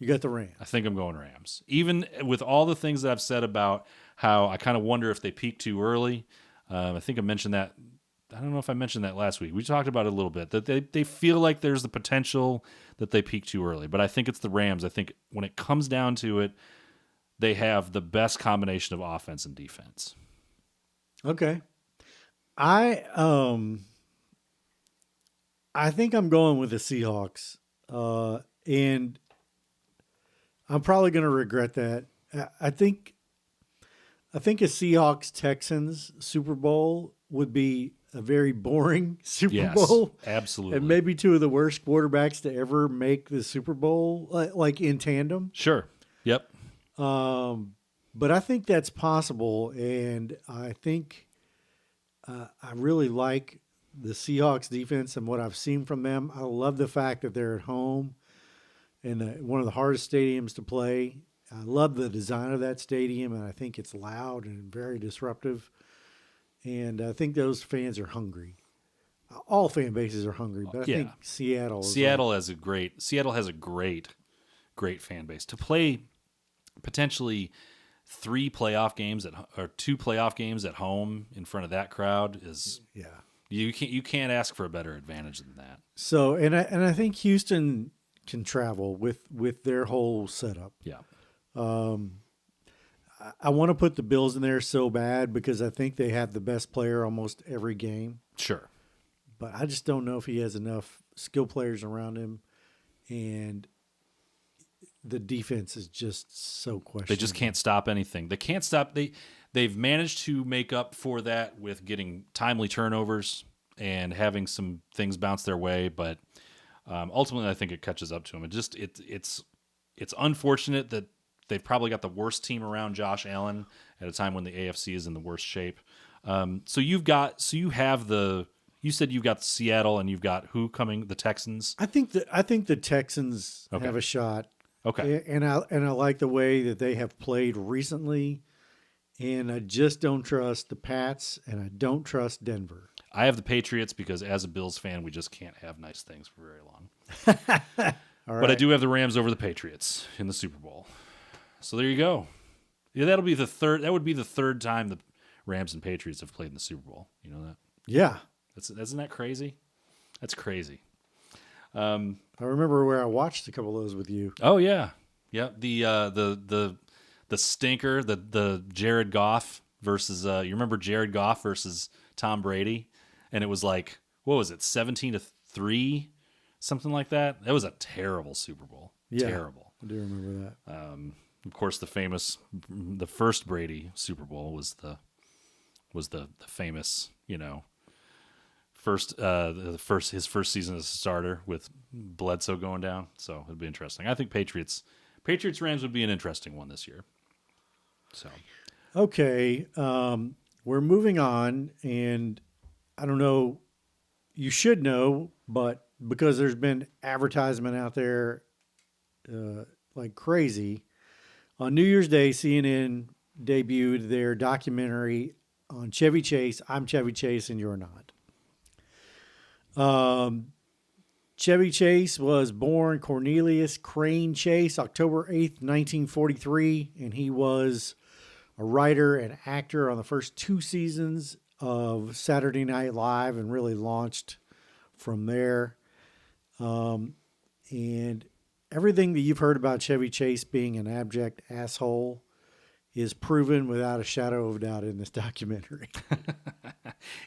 You got the Rams. I think I'm going Rams. Even with all the things that I've said about how I kind of wonder if they peak too early. I think I mentioned that. I don't know if I mentioned that last week. We talked about it a little bit, that they feel like there's the potential that they peak too early. But I think it's the Rams. I think when it comes down to it, they have the best combination of offense and defense. Okay. I think I'm going with the Seahawks. And I'm probably going to regret that. I think a Seahawks Texans Super Bowl would be a very boring Super Bowl. Absolutely. And maybe two of the worst quarterbacks to ever make the Super Bowl, like in tandem. Sure. Yep. But I think that's possible. And I think I really like the Seahawks defense and what I've seen from them. I love the fact that they're at home in one of the hardest stadiums to play. I love the design of that stadium, and I think it's loud and very disruptive. And I think those fans are hungry. All fan bases are hungry, but I think Seattle has a great fan base. To play potentially 3 playoff games or 2 playoff games at home in front of that crowd is you can't ask for a better advantage than that. So and I think Houston can travel with their whole setup. Yeah. I want to put the Bills in there so bad because I think they have the best player almost every game. Sure. But I just don't know if he has enough skill players around him, and the defense is just so questionable. They just can't stop anything. They can't stop. They've managed to make up for that with getting timely turnovers and having some things bounce their way, but ultimately I think it catches up to them. It's unfortunate that they've probably got the worst team around Josh Allen at a time when the AFC is in the worst shape. You said you've got Seattle and you've got who coming? The Texans. I think the Texans have a shot. Okay. And I like the way that they have played recently, and I just don't trust the Pats, and I don't trust Denver. I have the Patriots because as a Bills fan, we just can't have nice things for very long. All right. But I do have the Rams over the Patriots in the Super Bowl. So there you go. Yeah, that'll be the third. That would be the third time the Rams and Patriots have played in the Super Bowl. You know that? Yeah. Isn't that crazy? That's crazy. I remember where I watched a couple of those with you. Oh yeah, yeah. The stinker, the Jared Goff versus you remember Jared Goff versus Tom Brady, and it was like, what was it, 17-3, something like that. That was a terrible Super Bowl. Yeah, terrible. I do remember that. Of course, the first Brady Super Bowl was the famous, his first season as a starter with Bledsoe going down. So it'd be interesting. I think Patriots Rams would be an interesting one this year. So Okay, we're moving on, and I don't know. You should know, but because there's been advertisement out there like crazy, on New Year's Day, CNN debuted their documentary on Chevy Chase. I'm Chevy Chase, and you're not. Chevy Chase was born Cornelius Crane Chase, October 8th, 1943, and he was a writer and actor on the first two seasons of Saturday Night Live and really launched from there. And everything that you've heard about Chevy Chase being an abject asshole is proven without a shadow of a doubt in this documentary.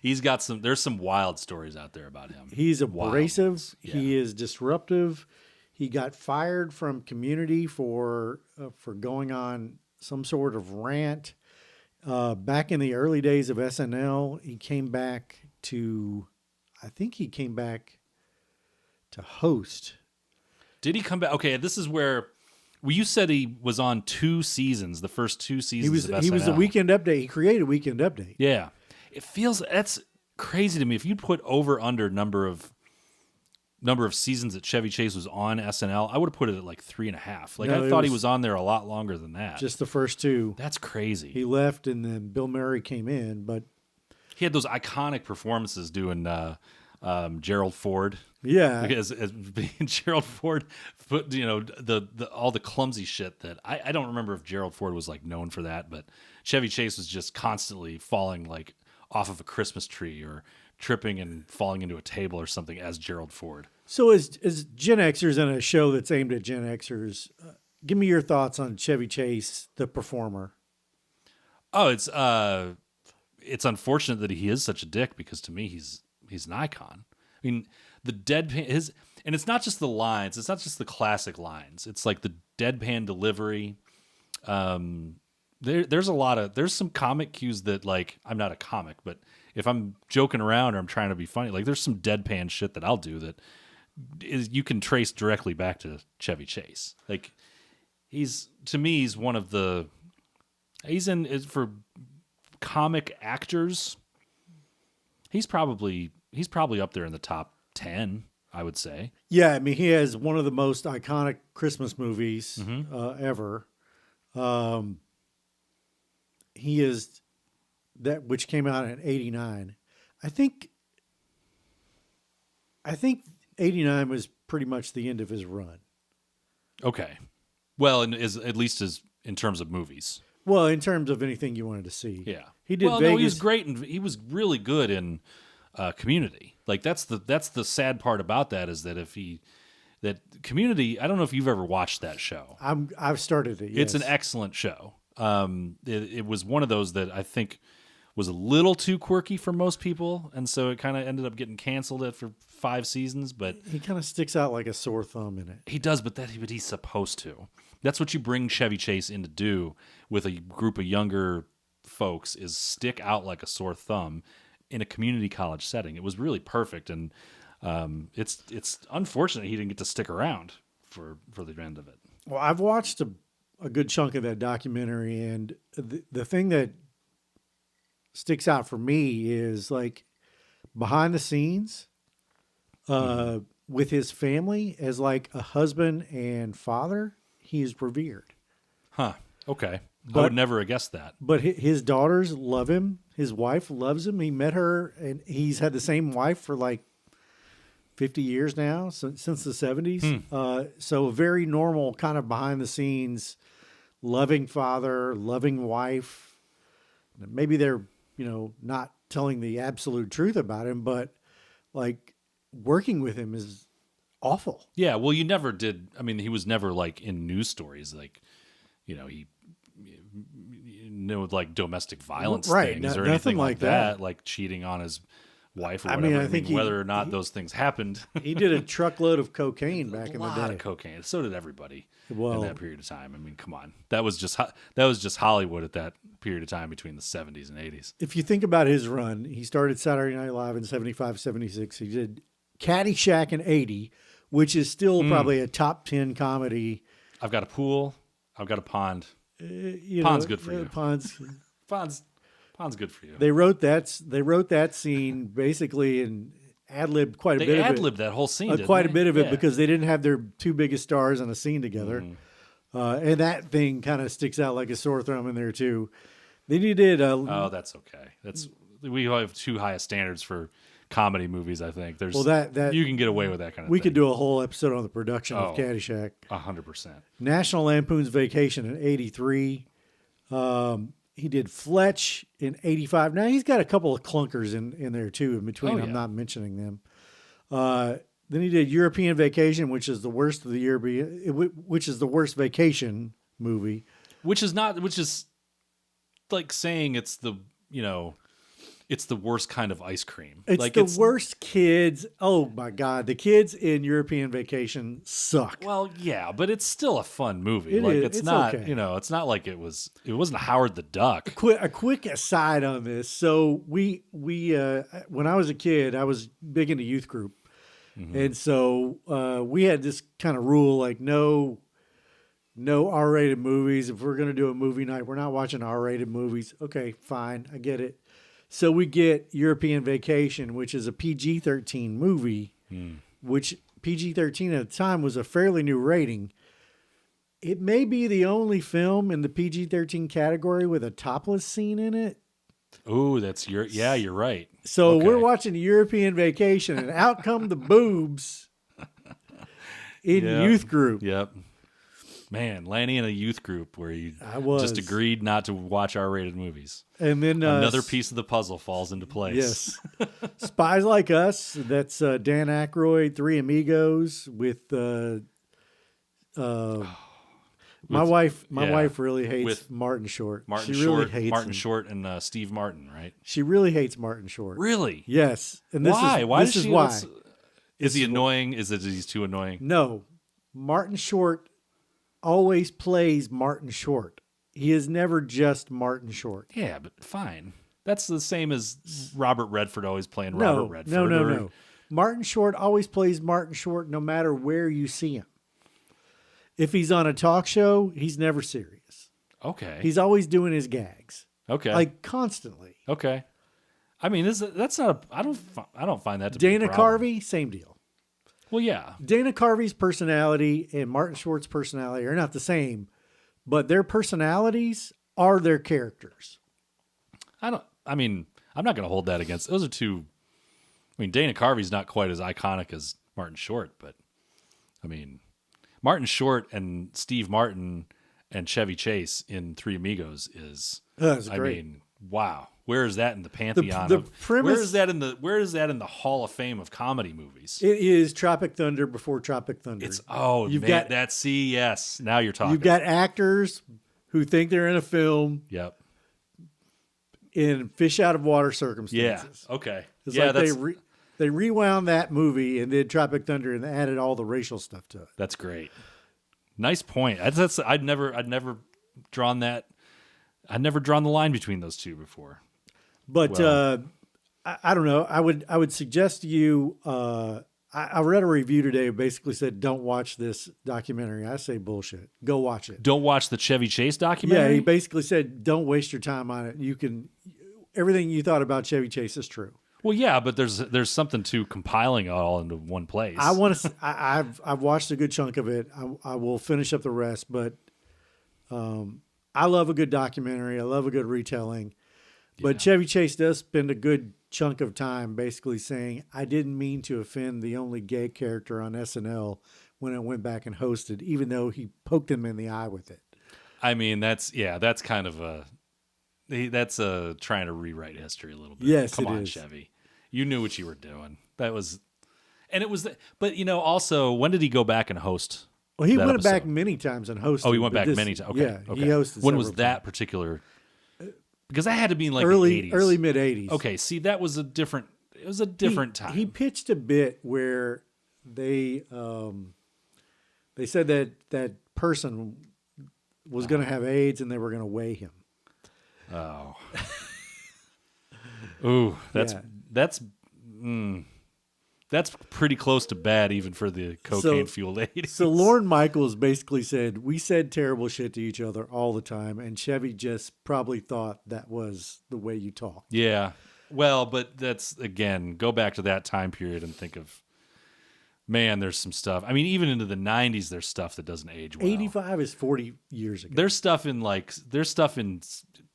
There's some wild stories out there about him. He's abrasive. Yeah. He is disruptive. He got fired from Community for going on some sort of rant. Back in the early days of SNL, he came back to host. Did he come back? Okay, this is where you said he was on 2 seasons, the first 2 seasons of SNL. He was the Weekend Update. He created Weekend Update. Yeah. That's crazy to me. If you'd put over under number of seasons that Chevy Chase was on SNL, I would have put it at like 3.5. Like, No, I thought he was on there a lot longer than that. Just the first 2. That's crazy. He left, and then Bill Murray came in, but He had those iconic performances doing Gerald Ford. yeah, As being Gerald Ford, but the all the clumsy shit that I don't remember if Gerald Ford was like known for that, but Chevy Chase was just constantly falling like off of a Christmas tree or tripping and falling into a table or something as Gerald Ford. So as Gen Xers in a show that's aimed at Gen Xers, give me your thoughts on Chevy Chase, the performer. Oh, it's unfortunate that he is such a dick because to me he's an icon. I mean, the deadpan and it's not just the lines, it's not just the classic lines. It's like the deadpan delivery. There's some comic cues that, like, I'm not a comic, but if I'm joking around or I'm trying to be funny, like, there's some deadpan shit that I'll do that you can trace directly back to Chevy Chase. Like, to me, he's one of the, for comic actors, he's probably up there in the top 10, I would say. Yeah, I mean, he has one of the most iconic Christmas movies ever. He is that, which came out in '89. I think 89 was pretty much the end of his run. Okay. Well, and at least in terms of movies. Well, in terms of anything you wanted to see. Yeah. He did Vegas. No, he was great, and he was really good in Community. Like, that's the sad part about that is that that Community, I don't know if you've ever watched that show. I've started it, yes. It's an excellent show. It was one of those that I think was a little too quirky for most people, and so it kind of ended up getting canceled after 5 seasons. But he kind of sticks out like a sore thumb in it. He does, but he's supposed to. That's what you bring Chevy Chase in to do with a group of younger folks, is stick out like a sore thumb in a community college setting. It was really perfect, and it's unfortunate he didn't get to stick around for the end of it. Well, I've watched a good chunk of that documentary, and the thing that sticks out for me is, like, behind the scenes with his family as like a husband and father, he is revered. Huh. Okay. I would never have guessed that. But his daughters love him. His wife loves him. He met her, and he's had the same wife for like 50 years now, since the 70s. So a very normal kind of behind the scenes, loving father, loving wife. Maybe they're, not telling the absolute truth about him, but like working with him is awful. Yeah. Well, you never did. I mean, he was never like in news stories, like, he like domestic violence things or anything like that, like cheating on his wife or whatever. I think whether or not those things happened. He did a truckload of cocaine back in the day. A lot of cocaine. So did everybody in Well, that period of time. I mean, come on. That was just Hollywood at that period of time between the 70s and 80s. if you think about his run, he started Saturday Night Live in 75, 76. He did Caddyshack in 80, which is still probably a top 10 comedy. I've got a pool. I've got a pond. Pond's good for you. Pond's good for you. They wrote that scene basically and ad-libbed quite a bit of it. They ad-libbed that whole scene, quite a bit of it because they didn't have their two biggest stars on a scene together. And that thing kind of sticks out like a sore thumb in there too. Then you did. Oh, that's okay. We have too high standards for comedy movies. I think there's that you can get away with that kind of thing. We could do a whole episode on the production of Caddyshack. 100%. National Lampoon's Vacation in 83. He did Fletch in 85. Now he's got a couple of clunkers in there too in between. I'm not mentioning them. Then he did European Vacation, which is the worst of the year, which is the worst vacation movie. Which is like saying it's the worst kind of ice cream. It's worst kids. Oh my God. The kids in European Vacation suck. Well, yeah, but it's still a fun movie. It's not, okay. It's not like it wasn't Howard the Duck. A quick aside on this. So we when I was a kid, I was big into youth group. And so we had this kind of rule, like no R-rated movies. If we're going to do a movie night, we're not watching R-rated movies. Okay, fine. I get it. So we get European Vacation, which is a PG-13 movie, which PG-13 at the time was a fairly new rating. It may be the only film in the PG-13 category with a topless scene in it. Oh, you're right. So we're watching European Vacation, and out come the boobs in youth group. Yep. Man, Lanny in a youth group where you just agreed not to watch R-rated movies. And then another piece of the puzzle falls into place. Yes. Spies Like Us, that's Dan Aykroyd, Three Amigos with my wife really hates Martin Short. Martin Short and Steve Martin, right? She really hates Martin Short. Really? Yes. And why? This is why. Is he annoying? Is he's too annoying? No. Martin Short always plays Martin Short. He is never just Martin Short. Yeah, but fine. That's the same as Robert Redford always playing Robert Redford. No. Martin Short always plays Martin Short no matter where you see him. If he's on a talk show, he's never serious. Okay. He's always doing his gags. Okay. Like constantly. Okay. I mean, that's not I don't find that to be Dana Carvey, same deal. Well, yeah. Dana Carvey's personality and Martin Short's personality are not the same, but their personalities are their characters. I'm not going to hold that against. Those are two. I mean, Dana Carvey's not quite as iconic as Martin Short, but I mean, Martin Short and Steve Martin and Chevy Chase in Three Amigos is, great. I mean, wow. Where is that in the pantheon? Where is that in the Hall of Fame of comedy movies? It is Tropic Thunder before Tropic Thunder. Yes. Now you're talking. You've got actors who think they're in a film. Yep. In fish out of water circumstances. Yeah. Okay. It's like they rewound that movie and did Tropic Thunder and added all the racial stuff to it. That's great. Nice point. I'd never drawn that. I'd never drawn the line between those two before. But I don't know. I would suggest to you. I read a review today that basically said, "Don't watch this documentary." I say bullshit. Go watch it. Don't watch the Chevy Chase documentary. Yeah, he basically said, "Don't waste your time on it. Everything you thought about Chevy Chase is true." Well, yeah, but there's something to compiling it all into one place. I've watched a good chunk of it. I will finish up the rest, but I love a good documentary. I love a good retelling. But Yeah. Chevy Chase does spend a good chunk of time basically saying, I didn't mean to offend the only gay character on SNL when I went back and hosted, even though he poked him in the eye with it. I mean, that's kind of that's trying to rewrite history a little bit. Yes, Come it on, is. Chevy. You knew what you were doing. That was, and it was, but also, when did he go back and host? Well, he that went back episode? many times and hosted. Oh, he went but back this- many times. Okay. Yeah, okay. he hosted. When was several that times. particular? Because that had to be in like the Early 80s. mid 80s. Okay, see, that was a different. It was a different time. He pitched a bit where they said that person was going to have AIDS and they were going to weigh him. Oh. Ooh, that's Yeah. that's pretty close to bad, even for the cocaine fueled 80s. So Lorne Michaels basically said, we said terrible shit to each other all the time, and Chevy just probably thought that was the way you talk. Yeah. Well, but that's, again, go back to that time period and think of, man, there's some stuff. I mean, even into the 90s, there's stuff that doesn't age well. 85 is 40 years ago. There's stuff in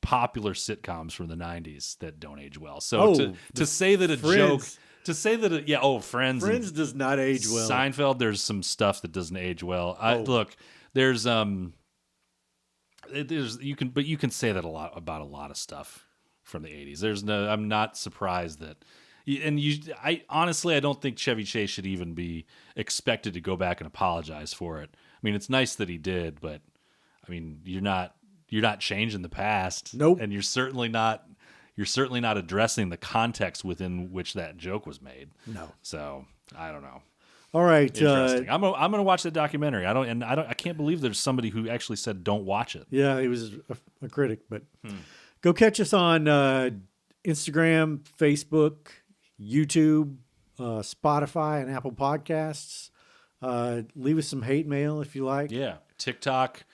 popular sitcoms from the 90s that don't age well. So to say that a joke, to say that Friends. Friends does not age well. Seinfeld, there's some stuff that doesn't age well. Look, there's you can say that about a lot of stuff from the 80s. I'm not surprised that, I honestly don't think Chevy Chase should even be expected to go back and apologize for it. I mean, it's nice that he did, but I mean, you're not changing the past. Nope. And you're certainly not addressing the context within which that joke was made. No. So I don't know. All right. Interesting. I'm gonna watch the documentary. I can't believe there's somebody who actually said don't watch it. Yeah, he was a critic, but go catch us on Instagram, Facebook, YouTube, Spotify, and Apple Podcasts. Leave us some hate mail if you like. Yeah, TikTok,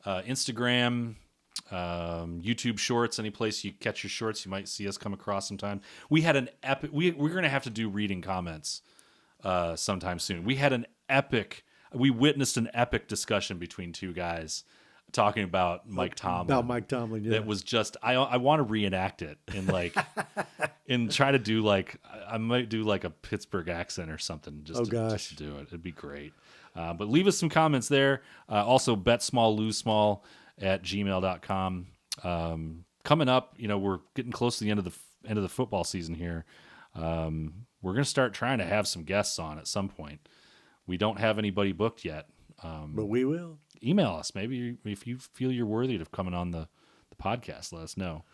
Instagram, YouTube Shorts. Any place you catch your shorts, you might see us come across sometime. We had an epic. We're gonna have to do reading comments sometime soon. We witnessed an epic discussion between two guys talking about Mike Tomlin. About Mike Tomlin, yeah. That was just, I want to reenact it and try to do I might do a Pittsburgh accent or something just to do it. It'd be great. But leave us some comments there. Also, bet small, lose small @gmail.com. Coming up, we're getting close to the end of the football season here. We're going to start trying to have some guests on at some point. We don't have anybody booked yet. But we will. Email us. Maybe if you feel you're worthy of coming on the podcast, let us know.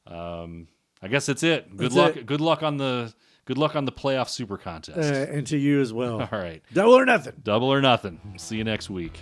I guess that's it. Good luck on the playoff super contest. And to you as well. All right. Double or nothing. Double or nothing. See you next week.